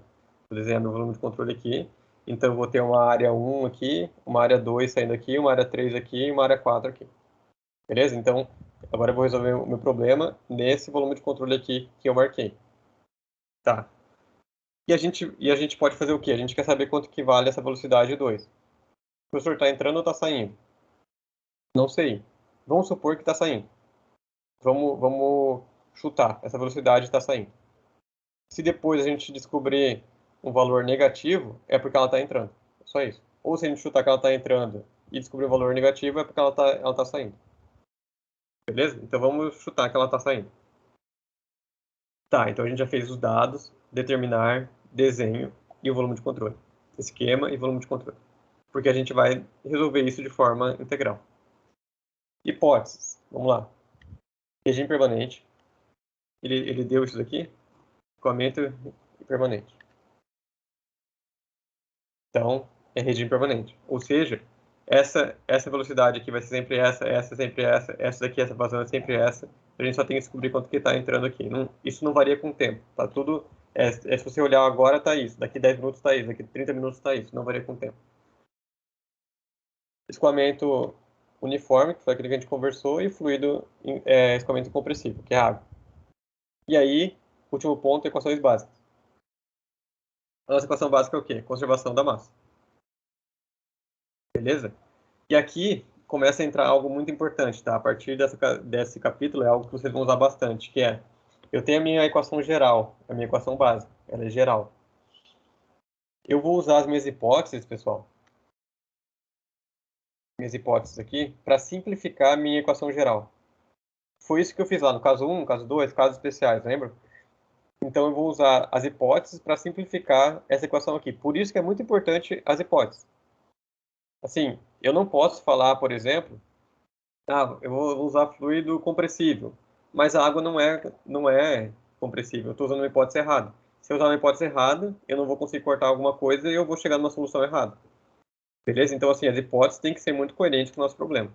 Vou desenhar meu volume de controle aqui. Então, eu vou ter uma área 1 aqui, uma área 2 saindo aqui, uma área 3 aqui e uma área 4 aqui. Beleza? Então, agora eu vou resolver o meu problema nesse volume de controle aqui que eu marquei. Tá. E a gente pode fazer o quê? A gente quer saber quanto que vale essa velocidade 2. O professor está entrando ou está saindo? Não sei. Vamos supor que está saindo. Vamos chutar. Essa velocidade está saindo. Se depois a gente descobrir um valor negativo, é porque ela está entrando. É só isso. Ou se a gente chutar que ela está entrando e descobrir um valor negativo, é porque ela tá saindo. Beleza? Então vamos chutar que ela está saindo. Tá, então a gente já fez os dados, determinar, desenho e o volume de controle. Esquema e volume de controle. Porque a gente vai resolver isso de forma integral. Hipóteses. Vamos lá. Regime permanente. Ele deu isso daqui? Escoamento permanente. Então, é regime permanente. Ou seja, essa velocidade aqui vai ser sempre essa sempre essa daqui, essa vazão é sempre essa. A gente só tem que descobrir quanto que está entrando aqui. Isso não varia com o tempo. Tá tudo. Se você olhar agora, tá isso. Daqui 10 minutos tá isso. Daqui 30 minutos tá isso. Não varia com o tempo. Escoamento uniforme, que foi aquele que a gente conversou, e fluido escoamento incompressível, que é água. E aí, último ponto, equações básicas. A nossa equação básica é o quê? Conservação da massa. Beleza? E aqui começa a entrar algo muito importante, tá? A partir desse capítulo é algo que vocês vão usar bastante, que é, eu tenho a minha equação geral, a minha equação básica, ela é geral. Eu vou usar as minhas hipóteses, pessoal. Minhas hipóteses aqui, para simplificar a minha equação geral. Foi isso que eu fiz lá no caso 1, caso 2, casos especiais, lembra? Então eu vou usar as hipóteses para simplificar essa equação aqui. Por isso que é muito importante as hipóteses. Assim, eu não posso falar, por exemplo, eu vou usar fluido compressível, mas a água não é compressível. Eu estou usando uma hipótese errada. Se eu usar uma hipótese errada, eu não vou conseguir cortar alguma coisa e eu vou chegar numa solução errada. Beleza? Então, assim, as hipóteses têm que ser muito coerentes com o nosso problema.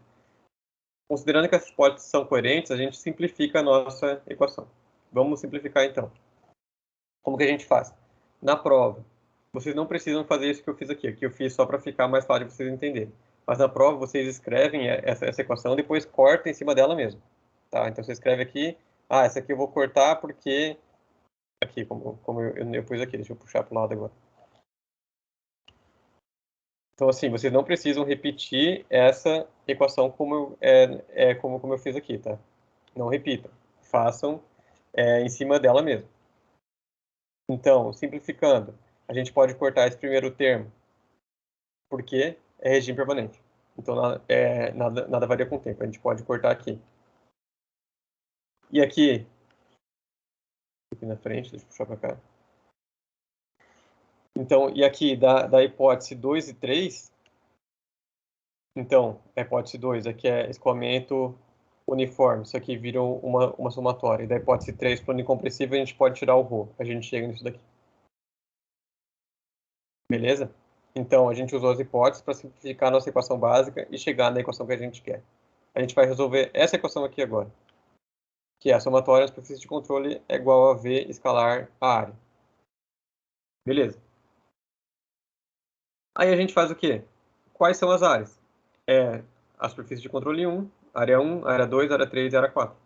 Considerando que as hipóteses são coerentes, a gente simplifica a nossa equação. Vamos simplificar, então. Como que a gente faz? Na prova, vocês não precisam fazer isso que eu fiz aqui. Que eu fiz só para ficar mais fácil de vocês entenderem. Mas na prova, vocês escrevem essa equação e depois cortam em cima dela mesmo. Tá? Então, você escreve aqui, essa aqui eu vou cortar porque... Aqui, como eu pus aqui, deixa eu puxar para o lado agora. Então, assim, vocês não precisam repetir essa equação como eu fiz aqui, tá? Não repitam. Façam em cima dela mesmo. Então, simplificando, a gente pode cortar esse primeiro termo, porque é regime permanente. Então, nada varia com o tempo. A gente pode cortar aqui. E aqui na frente, deixa eu puxar para cá. Então, e aqui da hipótese 2 e 3, então, a hipótese 2 aqui é escoamento uniforme. Isso aqui vira uma somatória. E da hipótese 3, plano incompressível, a gente pode tirar o ρ. A gente chega nisso daqui. Beleza? Então, a gente usou as hipóteses para simplificar a nossa equação básica e chegar na equação que a gente quer. A gente vai resolver essa equação aqui agora, que é a somatória das superfícies de controle é igual a V escalar a área. Beleza? Aí a gente faz o quê? Quais são as áreas? A superfície de controle 1, área 1, área 2, área 3 e área 4.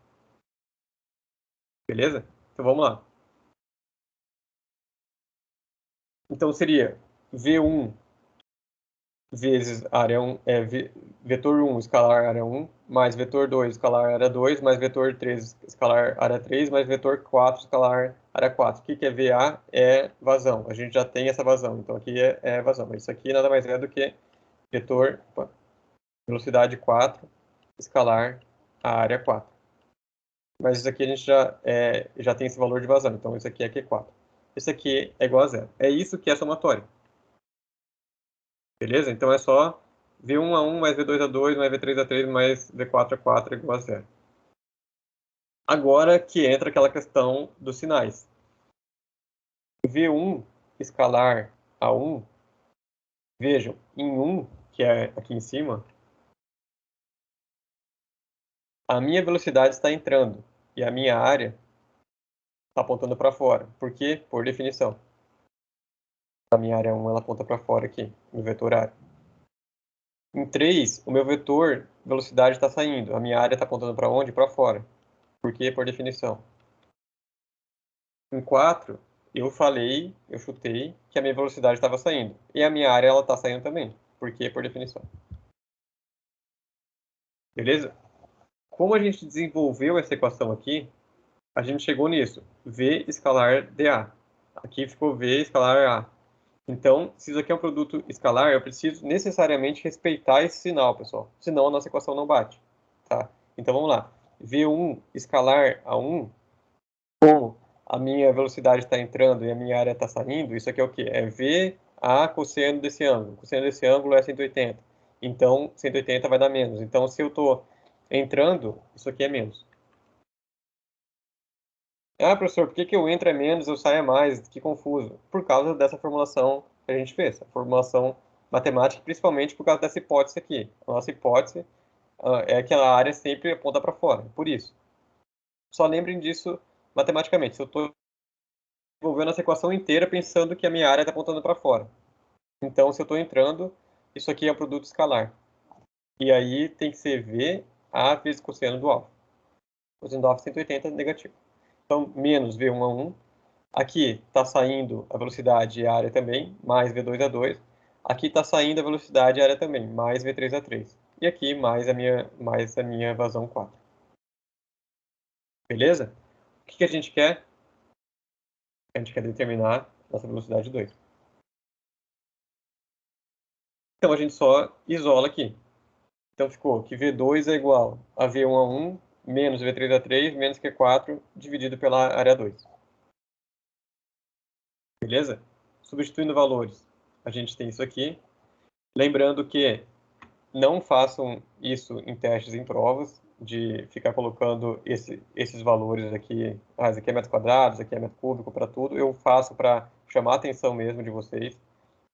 Beleza? Então vamos lá. Então seria V1 vezes área 1, vetor 1 escalar área 1, mais vetor 2 escalar área 2, mais vetor 3 escalar área 3, mais vetor 4 escalar área 4. O que é VA? É vazão. A gente já tem essa vazão, então aqui é vazão. Isso aqui nada mais é do que vetor velocidade 4 escalar a área 4. Mas isso aqui a gente já tem esse valor de vazão, então isso aqui é Q4. Isso aqui é igual a zero. É isso que é somatório. Beleza? Então é só V1 a 1 mais V2 a 2 mais V3 a 3 mais V4 a 4 é igual a zero. Agora que entra aquela questão dos sinais. V1 escalar a 1, vejam, em 1, que é aqui em cima, a minha velocidade está entrando e a minha área está apontando para fora. Por quê? Por definição. A minha área 1 ela aponta para fora aqui, no vetor área. Em 3, o meu vetor velocidade está saindo. A minha área está apontando para onde? Para fora. Por quê? Por definição. Em 4, eu chutei que a minha velocidade estava saindo. E a minha área ela está saindo também. Por quê? Por definição. Beleza? Como a gente desenvolveu essa equação aqui, a gente chegou nisso. V escalar dA. Aqui ficou V escalar A. Então, se isso aqui é um produto escalar, eu preciso necessariamente respeitar esse sinal, pessoal. Senão a nossa equação não bate. Tá? Então, vamos lá. V1 escalar A1, como a minha velocidade está entrando e a minha área está saindo, isso aqui é o quê? É V a cosseno desse ângulo. Cosseno desse ângulo é 180. Então, 180 vai dar menos. Então, se eu estou entrando, isso aqui é menos. Professor, por que eu entro é menos, eu saio é mais? Que confuso. Por causa dessa formulação que a gente fez. A formulação matemática, principalmente por causa dessa hipótese aqui. A nossa hipótese é que a área sempre aponta para fora. Por isso. Só lembrem disso matematicamente. Se eu estou desenvolvendo essa equação inteira pensando que a minha área está apontando para fora. Então, se eu estou entrando, isso aqui é um produto escalar. E aí tem que ser V a vezes cosseno do alfa. Cosseno do alfa 180 é negativo. Então, menos V1 a 1. Aqui está saindo a velocidade e a área também, mais V2 a 2. Aqui está saindo a velocidade e a área também, mais V3 a 3. E aqui mais a minha vazão 4. Beleza? O que a gente quer? A gente quer determinar nossa velocidade 2. Então, a gente só isola aqui. Então, ficou que V2 é igual a V1A1 menos V3A3 menos Q4 dividido pela área 2. Beleza? Substituindo valores, a gente tem isso aqui. Lembrando que não façam isso em testes em provas, de ficar colocando esses valores aqui. Ah, esse aqui é metro quadrado, esse aqui é metro cúbico para tudo. Eu faço para chamar a atenção mesmo de vocês,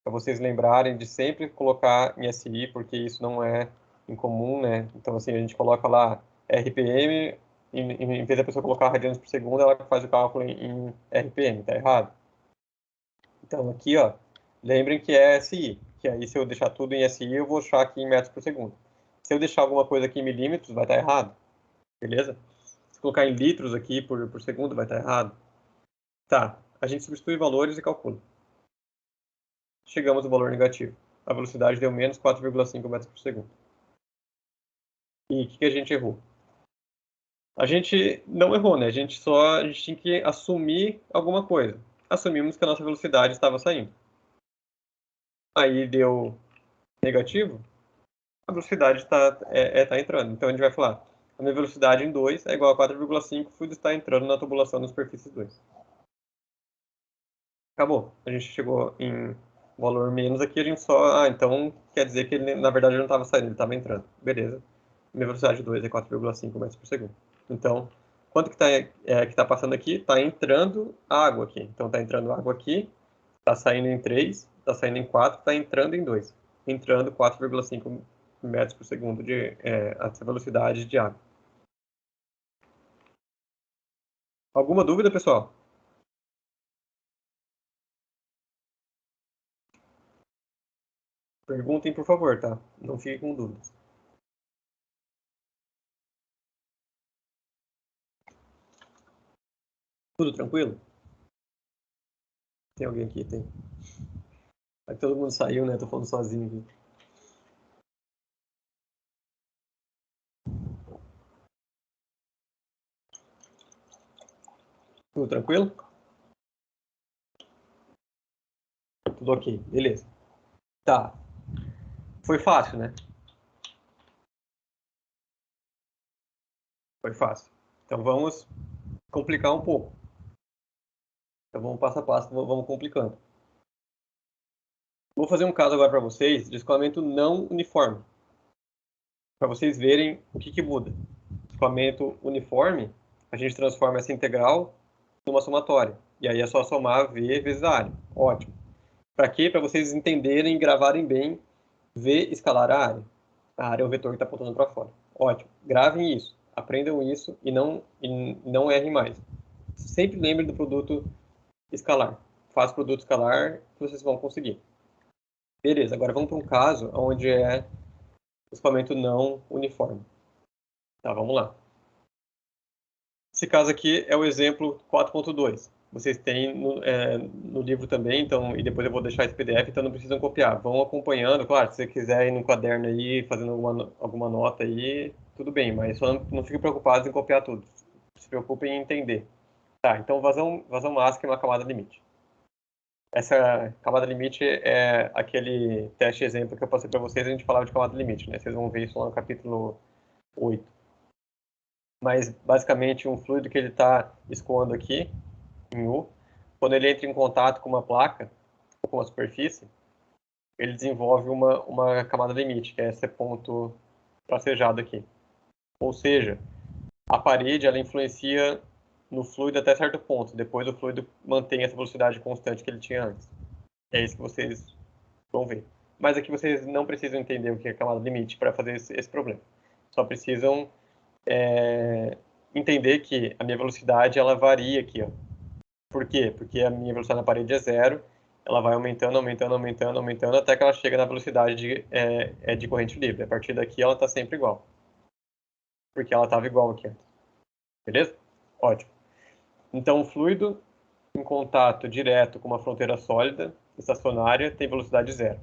para vocês lembrarem de sempre colocar em SI, porque isso não é incomum, né? Então, assim, a gente coloca lá RPM, em vez da pessoa colocar radianos por segundo, ela faz o cálculo em RPM, tá errado. Então, aqui, ó, lembrem que é SI, que aí se eu deixar tudo em SI, eu vou achar aqui em metros por segundo. Se eu deixar alguma coisa aqui em milímetros, vai estar errado, beleza? Se colocar em litros aqui por segundo, vai estar errado. Tá, a gente substitui valores e calcula. Chegamos ao valor negativo. A velocidade deu menos 4,5 metros por segundo. E o que a gente errou? A gente não errou, né? A gente tinha que assumir alguma coisa. Assumimos que a nossa velocidade estava saindo. Aí deu negativo, a velocidade tá entrando. Então a gente vai falar, a minha velocidade em 2 é igual a 4,5, o fluido está entrando na tubulação da superfície 2. Acabou. A gente chegou em valor menos aqui, a gente só... Ah, então quer dizer que ele, na verdade, não estava saindo, ele estava entrando. Beleza. Minha velocidade 2 é 4,5 metros por segundo. Então, quanto que tá passando aqui? Está entrando água aqui. Então, está entrando água aqui, está saindo em 3, está saindo em 4, está entrando em 2. Entrando 4,5 metros por segundo de essa velocidade de água. Alguma dúvida, pessoal? Perguntem, por favor, tá? Não fiquem com dúvidas. Tudo tranquilo? Tem alguém aqui? Tem. Aí todo mundo saiu, né? Tô falando sozinho aqui. Tudo tranquilo? Tudo ok, beleza. Tá. Foi fácil, né? Foi fácil. Então vamos complicar um pouco. Então vamos passo a passo, vamos complicando. Vou fazer um caso agora para vocês de escoamento não uniforme. Para vocês verem o que muda. Escoamento uniforme, a gente transforma essa integral numa somatória. E aí é só somar V vezes a área. Ótimo. Para quê? Para vocês entenderem e gravarem bem V escalar a área. A área é o vetor que está apontando para fora. Ótimo. Gravem isso. Aprendam isso e não errem mais. Sempre lembrem do produto escalar. Faça produto escalar que vocês vão conseguir. Beleza, agora vamos para um caso onde é escoamento não uniforme. Tá, vamos lá. Esse caso aqui é o exemplo 4.2. Vocês têm no livro também, então, e depois eu vou deixar esse PDF, então não precisam copiar. Vão acompanhando, claro, se você quiser ir no caderno aí, fazendo alguma nota aí, tudo bem, mas só não fiquem preocupados em copiar tudo. Se preocupem em entender. Tá, então vazão máxima é uma camada limite. Essa camada limite é aquele teste exemplo que eu passei para vocês, a gente falava de camada limite, né? Vocês vão ver isso lá no capítulo 8. Mas, basicamente, um fluido que ele está escoando aqui, em U, quando ele entra em contato com uma placa, ou com uma superfície, ele desenvolve uma camada limite, que é esse ponto tracejado aqui. Ou seja, a parede ela influencia no fluido até certo ponto, depois o fluido mantém essa velocidade constante que ele tinha antes. É isso que vocês vão ver. Mas aqui vocês não precisam entender o que é camada limite para fazer esse problema. Só precisam entender que a minha velocidade ela varia aqui, ó. Por quê? Porque a minha velocidade na parede é zero, ela vai aumentando, aumentando, aumentando, aumentando, até que ela chega na velocidade de corrente livre. A partir daqui ela está sempre igual. Porque ela estava igual aqui antes. Beleza? Ótimo. Então, o fluido em contato direto com uma fronteira sólida, estacionária, tem velocidade zero.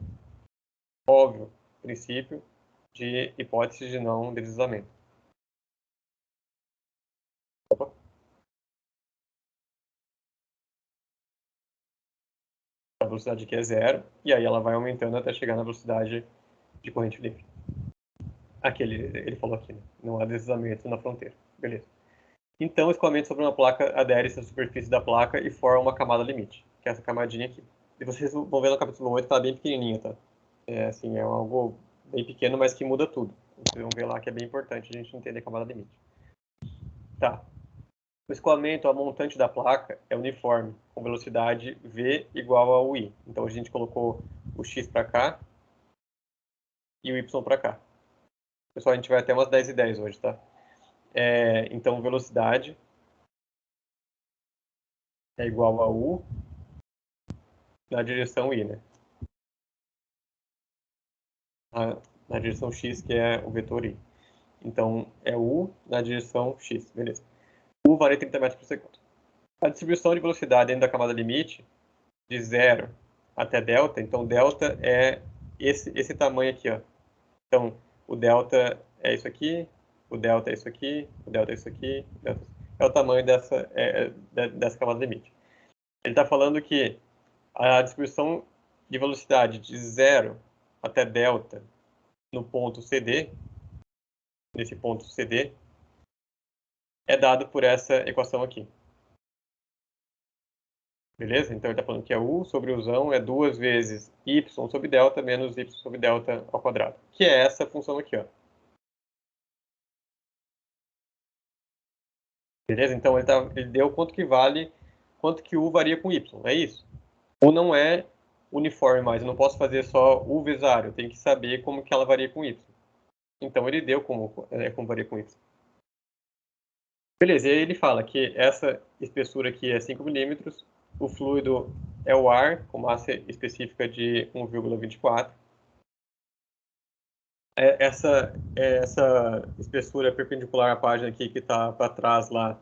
Óbvio, princípio de hipótese de não deslizamento. Opa. velocidade aqui é zero, e aí ela vai aumentando até chegar na velocidade de corrente livre. Aqui ele falou aqui, né? Não há deslizamento na fronteira. Beleza. Então, o escoamento sobre uma placa adere-se à superfície da placa e forma uma camada limite, que é essa camadinha aqui. E vocês vão ver no capítulo 8 que ela é bem pequenininha, tá? Assim, é algo bem pequeno, mas que muda tudo. Vocês vão ver lá que é bem importante a gente entender a camada limite. Tá. O escoamento, a montante da placa, é uniforme, com velocidade V igual ao I. Então, a gente colocou o X para cá e o Y para cá. Pessoal, a gente vai até umas 10h10 hoje, tá? Então, velocidade é igual a U na direção I, né? Na direção X, que é o vetor I. Então, é U na direção X, beleza. U vale 30 metros por segundo. A distribuição de velocidade dentro da camada limite, de 0 até delta, então delta é esse tamanho aqui, ó. Então, o delta é isso aqui, o delta é isso aqui, o delta é isso aqui, o delta é o tamanho dessa camada limite. Ele está falando que a distribuição de velocidade de 0 até delta no ponto CD, nesse ponto CD, é dado por essa equação aqui. Beleza? Então, ele está falando que é U sobre Uzão é 2 vezes Y sobre delta menos Y sobre delta ao quadrado, que é essa função aqui, ó. Beleza? Então, ele deu quanto que U varia com Y, é isso. U não é uniforme mais, eu não posso fazer só U vezes área, eu tenho que saber como que ela varia com Y. Então, ele deu como varia com Y. Beleza, e aí ele fala que essa espessura aqui é 5 milímetros, o fluido é o ar, com massa específica de 1,24. Essa espessura perpendicular à página aqui que está para trás lá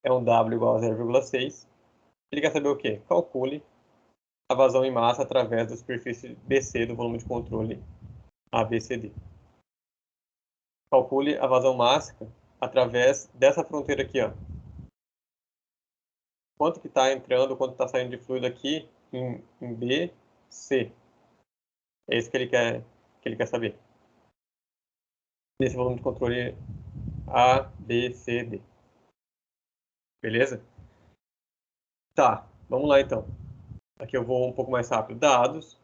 é um W igual a 0,6. Ele quer saber o quê? Calcule a vazão em massa através da superfície BC do volume de controle ABCD. Calcule a vazão mássica através dessa fronteira aqui, ó. Quanto que está entrando, quanto está saindo de fluido aqui em B, C. É isso que ele quer saber. Nesse volume de controle A, B, C, D. Beleza? Tá, vamos lá então. Aqui eu vou um pouco mais rápido. Dados,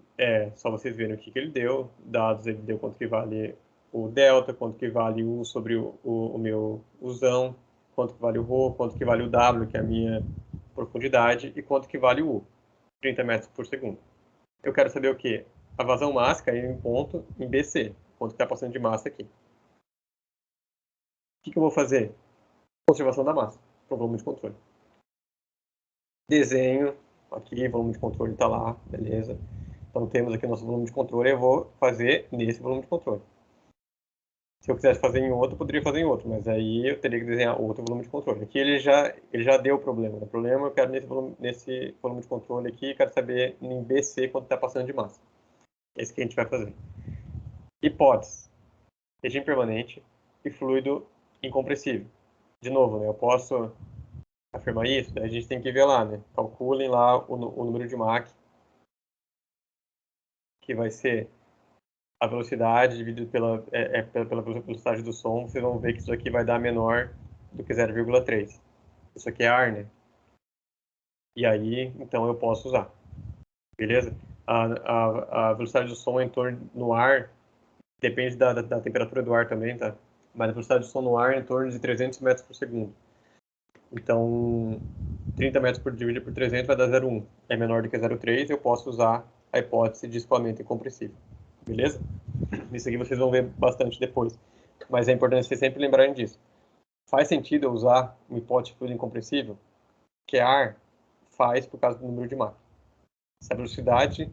só vocês verem o que ele deu. Dados, ele deu quanto que vale o delta, quanto que vale U sobre o meu Uzão, quanto que vale o Rho, quanto que vale o W, que é a minha profundidade, e quanto que vale o U, 30 metros por segundo. Eu quero saber o quê? A vazão mássica em ponto em BC, quanto que está passando de massa aqui. O que eu vou fazer? Conservação da massa, para o volume de controle. Desenho, aqui, volume de controle está lá, beleza. Então temos aqui o nosso volume de controle, eu vou fazer nesse volume de controle. Se eu quisesse fazer em outro, eu poderia fazer em outro, mas aí eu teria que desenhar outro volume de controle. Aqui ele já deu o problema. O problema eu quero nesse volume de controle aqui, quero saber em BC quanto está passando de massa. É isso que a gente vai fazer. Hipótese. Regime permanente e fluido incompressível. De novo, né, eu posso afirmar isso? Daí a gente tem que ver lá, né? Calculem lá o número de Mach, que vai ser a velocidade dividido pela velocidade do som. Vocês vão ver que isso aqui vai dar menor do que 0,3. Isso aqui é ar, né? E aí, então, eu posso usar. Beleza? A velocidade do som em torno no ar depende da temperatura do ar também, tá? Mas a velocidade do som no ar é em torno de 300 metros por segundo. Então, 30 metros dividido por 300 vai dar 0,1. É menor do que 0,3, eu posso usar a hipótese de escoamento incompressível. Beleza? Isso aqui vocês vão ver bastante depois. Mas é importante vocês sempre lembrarem disso. Faz sentido eu usar uma hipótese de fluido incompressível? Que é ar? Faz por causa do número de Mach. Se a velocidade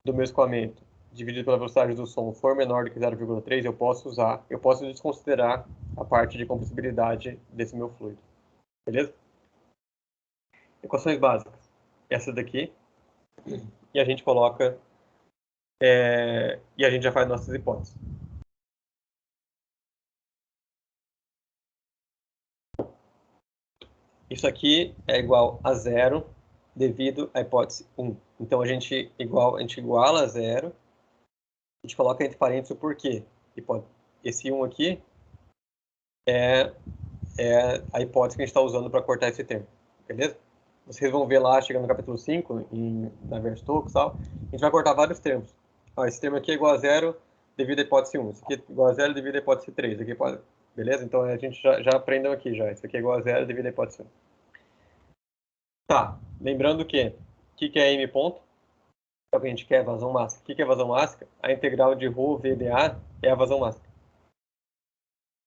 do meu escoamento dividido pela velocidade do som for menor do que 0,3, eu posso desconsiderar a parte de compressibilidade desse meu fluido. Beleza? Equações básicas. Essa daqui. E a gente coloca... e a gente já faz nossas hipóteses. Isso aqui é igual a 0 devido à hipótese 1. Então, a gente iguala a zero, a gente coloca entre parênteses o porquê. Esse 1 aqui é a hipótese que a gente está usando para cortar esse termo, beleza? Vocês vão ver lá, chegando no capítulo 5, na Navier-Stokes e tal, a gente vai cortar vários termos. Ó, esse termo aqui é igual a zero devido à hipótese 1, esse aqui é igual a zero devido à hipótese 3, aqui pode... beleza? Então a gente já aprendeu aqui já, isso aqui é igual a zero devido à hipótese 1. Tá, lembrando que o que é M ponto? É o que a gente quer, vazão máxima. O que é vazão máxima? A integral de ρ VdA é a vazão máxima.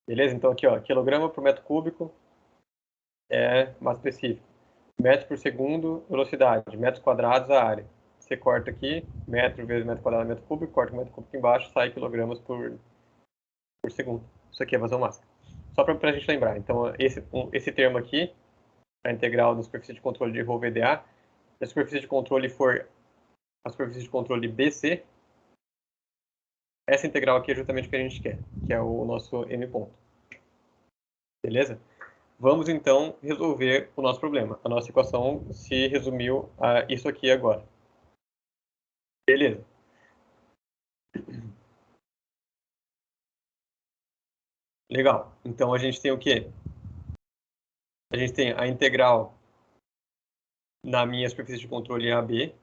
Beleza? Então aqui, ó, quilograma por metro cúbico é massa específica. Metro por segundo, velocidade. Metros quadrados, a área. Você corta aqui, metro vezes metro quadrado, metro cúbico, corta o metro cúbico embaixo, sai quilogramas por segundo. Isso aqui é vazão máxima. Só para a gente lembrar. Então, esse termo aqui, a integral da superfície de controle de ρ VdA, se a superfície de controle for a superfície de controle BC, essa integral aqui é justamente o que a gente quer, que é o nosso M ponto. Beleza? Vamos, então, resolver o nosso problema. A nossa equação se resumiu a isso aqui agora. Beleza. Legal. Então, a gente tem o quê? A gente tem a integral na minha superfície de controle AB,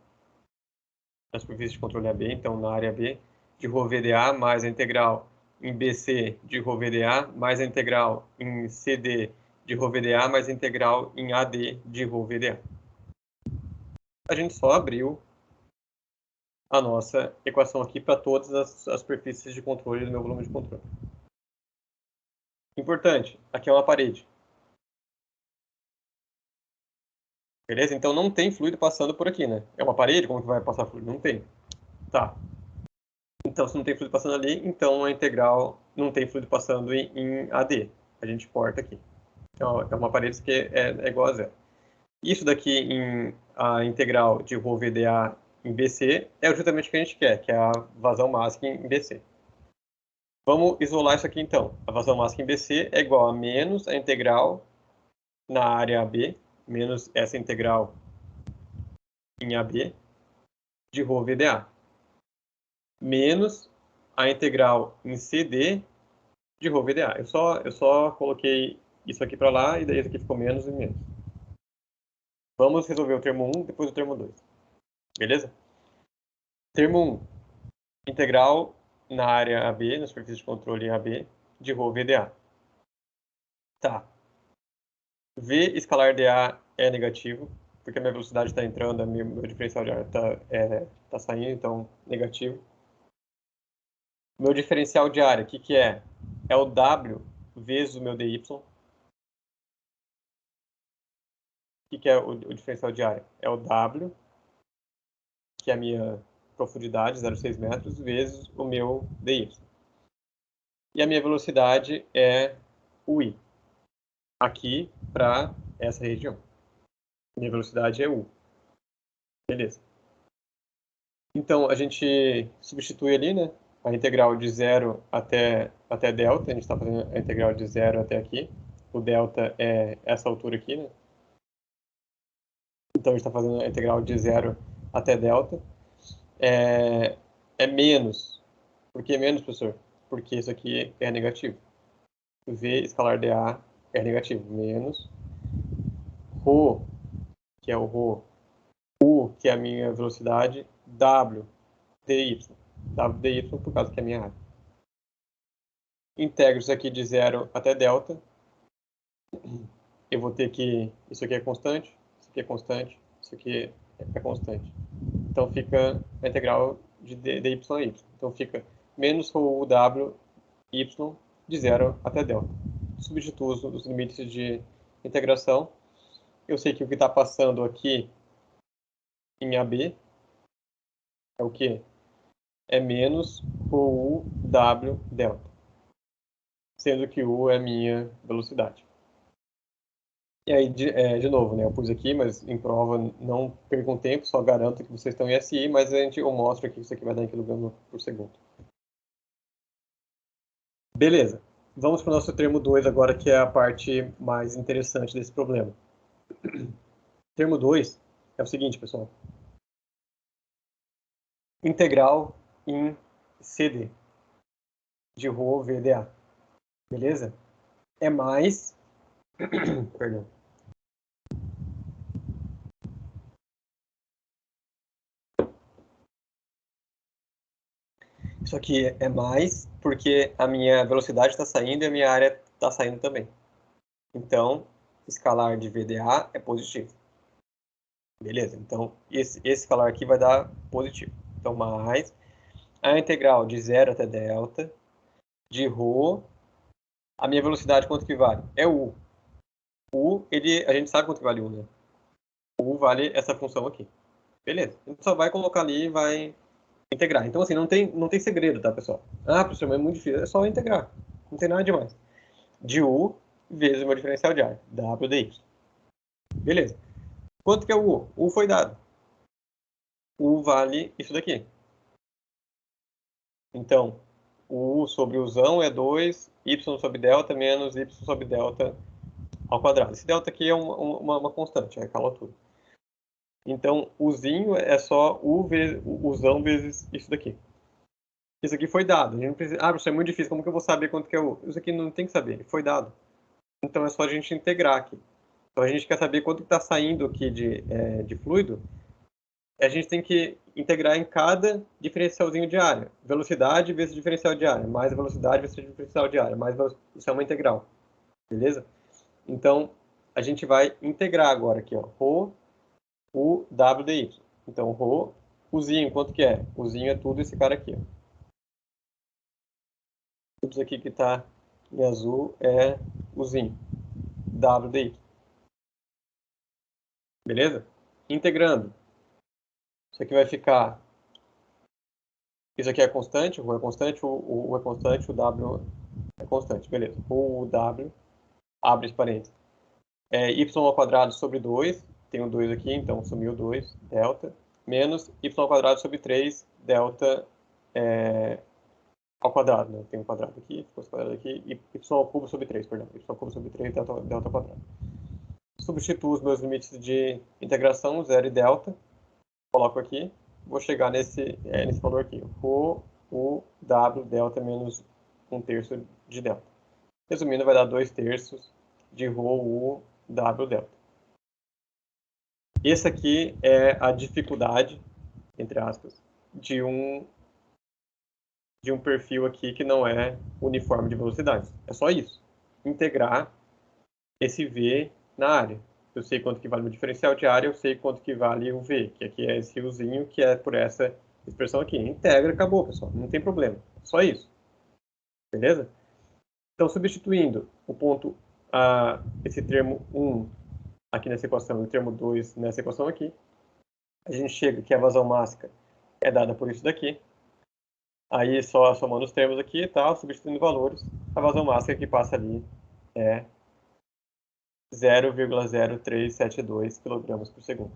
na superfície de controle AB, então na área B, de ρ VdA, mais a integral em BC de ρ VdA, mais a integral em CD de ρ VdA, mais a integral em AD de ρ VdA. A gente só abriu a nossa equação aqui para todas as superfícies de controle do meu volume de controle. Importante, aqui é uma parede. Beleza? Então não tem fluido passando por aqui, né? É uma parede, como que vai passar fluido? Não tem. Tá. Então, se não tem fluido passando ali, então a integral não tem fluido passando em AD. A gente corta aqui. Então, é uma parede que é igual a zero. Isso daqui a integral de ρ VdA em BC é justamente o que a gente quer, que é a vazão máxima em BC. Vamos isolar isso aqui então. A vazão máxima em BC é igual a menos a integral na área AB, menos essa integral em AB de ρ VdA, menos a integral em CD de ρ VdA. Eu só coloquei isso aqui para lá e daí isso aqui ficou menos e menos. Vamos resolver o termo 1, depois o termo 2. Beleza? Termo 1, integral na área AB, na superfície de controle AB, de ρ VdA. Tá. V escalar dA é negativo, porque a minha velocidade está entrando, meu diferencial de área tá saindo, então negativo. Meu diferencial de área, o que é? É o W vezes o meu dy. O que é o diferencial de área? É o W, que é a minha profundidade, 0,6 metros, vezes o meu dy. E a minha velocidade é o i, aqui para essa região. Minha velocidade é u. Beleza. Então, a gente substitui ali, né? A integral de 0 até delta. A gente está fazendo a integral de 0 até aqui. O delta é essa altura aqui, né? Então, a gente está fazendo a integral de 0 até delta. É menos. Por que menos, professor? Porque isso aqui é negativo. V escalar dA é negativo. Menos ρ, que é o ρ, U, que é a minha velocidade, W, dy. W dy por causa que é a minha área. Integro isso aqui de 0 até delta. Eu vou ter que... Isso aqui é constante, isso aqui é constante, isso aqui é constante. Então fica a integral de dy a y. Então fica menos ρu w y de 0 até delta. Substituo os limites de integração. Eu sei que o que está passando aqui em AB é o que? É menos ρu w delta. Sendo que u é a minha velocidade. E aí, de novo, né, eu pus aqui, mas em prova não percam tempo, só garanto que vocês estão em SI, mas eu mostro aqui que isso aqui vai dar em quilograma por segundo. Beleza. Vamos para o nosso termo 2 agora, que é a parte mais interessante desse problema. Termo 2 é o seguinte, pessoal. integral em CD de ρ VDA. Beleza? É mais... Perdão. Isso aqui é mais porque a minha velocidade está saindo e a minha área está saindo também. Então, escalar de VDA é positivo. Beleza? Então, esse escalar aqui vai dar positivo. Então, mais a integral de 0 até delta de ρ. A minha velocidade, quanto que vale? É U. U, a gente sabe quanto que vale U, né? U vale essa função aqui. Beleza. A gente só vai colocar ali e vai integrar. Então, assim, não tem segredo, tá, pessoal? Ah, professor, mas é muito difícil. É só integrar. Não tem nada demais. De U vezes o meu diferencial de área. W dx. Beleza. Quanto que é o U? U foi dado. U vale isso daqui. Então, o U sobre Uzão é 2, Y sobre delta menos Y sobre delta ao quadrado. Esse delta aqui é uma constante, é calotura. Então, Uzinho é só U vezes, Uzão vezes isso daqui. Isso aqui foi dado. A gente não precisa... Ah, professor, é muito difícil. Como que eu vou saber quanto que é U? Isso aqui não tem que saber. Foi dado. Então, é só a gente integrar aqui. Então, a gente quer saber quanto está saindo aqui de fluido. A gente tem que integrar em cada diferencialzinho de área. Velocidade vezes diferencial de área. Mais velocidade vezes diferencial de área. Isso é uma integral. Beleza? Então, a gente vai integrar agora aqui, ó. Rho, U, W, dy. Então, Rho, Uzinho, quanto que é? Uzinho é tudo esse cara aqui, ó. Tudo isso aqui que está em azul é Uzinho. W, dy. Beleza? Integrando. Isso aqui vai ficar... Isso aqui é constante, o Rho é constante, o U é constante, o W é constante. Beleza. O W, abre esse parênteses. É y ao quadrado sobre 2, tem um 2 aqui, então sumiu 2, delta, menos y ao quadrado sobre 3, delta ao quadrado, né? Tem um quadrado aqui, ficou esse quadrado aqui, e y ao cubo sobre 3, perdão, y ao cubo sobre 3, delta ao quadrado. Substituo os meus limites de integração, 0 e delta, coloco aqui, vou chegar nesse valor aqui, ρ, u, w, delta menos 1/3 de delta. Resumindo, vai dar 2/3 de ρ, u, w, delta. Esse aqui é a dificuldade, entre aspas, de um perfil aqui que não é uniforme de velocidades. É só isso. Integrar esse V na área. Eu sei quanto que vale o diferencial de área, eu sei quanto que vale o V, que aqui é esse Uzinho, que é por essa expressão aqui. Integra, acabou, pessoal. Não tem problema. Só isso. Beleza? Então, substituindo o ponto esse termo 1 aqui nessa equação e o termo 2 nessa equação aqui, a gente chega que a vazão mássica é dada por isso daqui. Aí, só somando os termos aqui e tal, substituindo valores, a vazão mássica que passa ali é 0,0372 kg por segundo.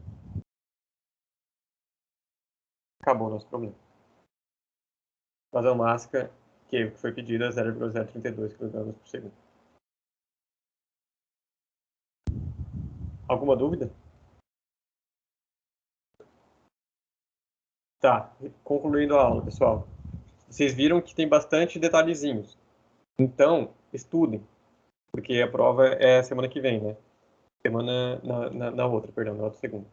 Acabou o nosso problema. Vazão mássica que foi pedida é 0,032 kg por segundo. Alguma dúvida? Tá, concluindo a aula, pessoal. Vocês viram que tem bastante detalhezinhos. Então, estudem, porque a prova é semana que vem, né? Semana na outra, perdão, na outra segunda.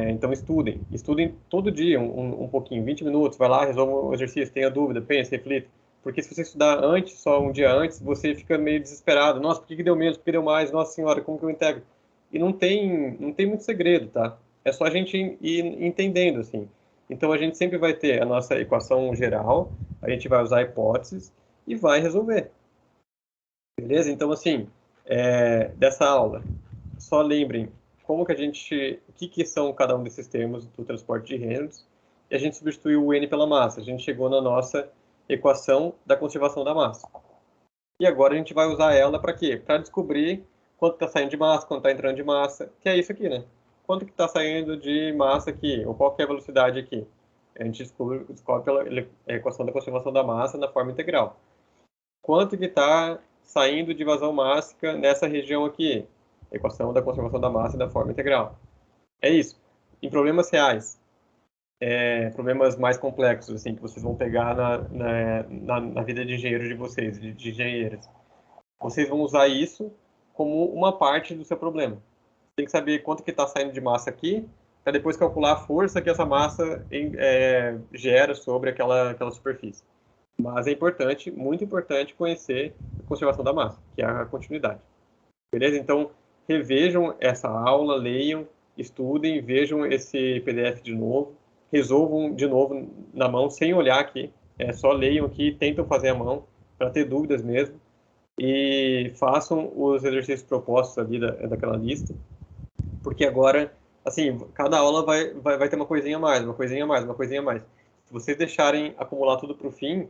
Então, estudem todo dia um pouquinho, 20 minutos, vai lá, resolva o exercício, tenha dúvida, pense, reflita. Porque se você estudar antes, só um dia antes, você fica meio desesperado. Nossa, por que deu menos, por que deu mais? Nossa senhora, como que eu integro? E não tem muito segredo, tá? É só a gente ir entendendo, assim. Então, a gente sempre vai ter a nossa equação geral, a gente vai usar hipóteses e vai resolver. Beleza? Então, assim, dessa aula, só lembrem como que o que são cada um desses termos do transporte de Reynolds, e a gente substituiu o N pela massa. A gente chegou na nossa equação da conservação da massa. E agora a gente vai usar ela para quê? Para descobrir quanto está saindo de massa, quanto está entrando de massa, que é isso aqui, né? Quanto que está saindo de massa aqui, ou qual que é a velocidade aqui. A gente descobre pela equação da conservação da massa na forma integral. Quanto que está saindo de vazão mássica nessa região aqui? Equação da conservação da massa da forma integral. É isso. Em problemas reais, problemas mais complexos, assim, que vocês vão pegar na vida de engenheiros de vocês, de engenheiras. Vocês vão usar isso como uma parte do seu problema. Tem que saber quanto que está saindo de massa aqui, para depois calcular a força que essa massa gera sobre aquela superfície. Mas é importante, muito importante, conhecer a conservação da massa, que é a continuidade. Beleza? Então, revejam essa aula, leiam, estudem, vejam esse PDF de novo, resolvam de novo na mão, sem olhar aqui. Só leiam aqui, tentam fazer a mão, para ter dúvidas mesmo. E façam os exercícios propostos ali daquela lista, porque agora, assim, cada aula vai ter uma coisinha a mais, uma coisinha a mais, uma coisinha a mais. Se vocês deixarem acumular tudo para o fim,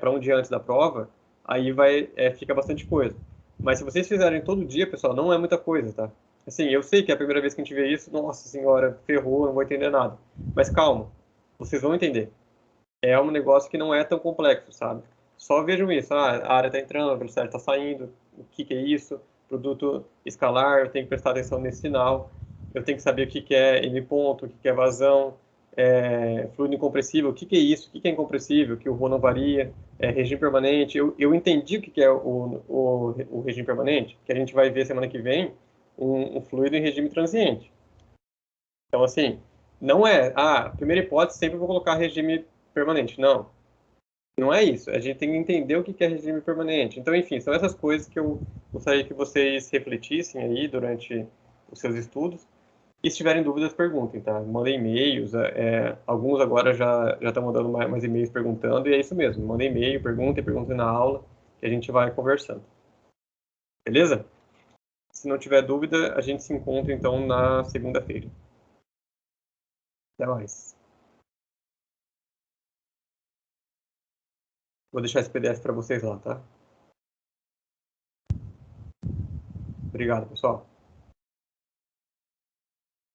para um dia antes da prova, aí fica bastante coisa. Mas se vocês fizerem todo dia, pessoal, não é muita coisa, tá? Assim, eu sei que é a primeira vez que a gente vê isso, nossa senhora, ferrou, não vou entender nada. Mas calma, vocês vão entender. É um negócio que não é tão complexo, sabe? Só vejam isso, a área está entrando, a velocidade está saindo, o que é isso? Produto escalar, eu tenho que prestar atenção nesse sinal, eu tenho que saber o que é M ponto, o que é vazão, fluido incompressível, o que é isso, o que é incompressível, que o ρ não varia, regime permanente. Eu entendi o que é o regime permanente, que a gente vai ver semana que vem um fluido em regime transiente. Então, assim, não é, primeira hipótese, sempre vou colocar regime permanente. Não, não é isso. A gente tem que entender o que é regime permanente. Então, enfim, são essas coisas que eu gostaria que vocês refletissem aí durante os seus estudos. E se tiverem dúvidas, perguntem, tá? Mandem e-mails. Alguns agora já estão mandando mais e-mails perguntando, e é isso mesmo. Mandem e-mail, perguntem na aula, que a gente vai conversando. Beleza? Se não tiver dúvida, a gente se encontra, então, na segunda-feira. Até mais. Vou deixar esse PDF para vocês lá, tá? Obrigado, pessoal.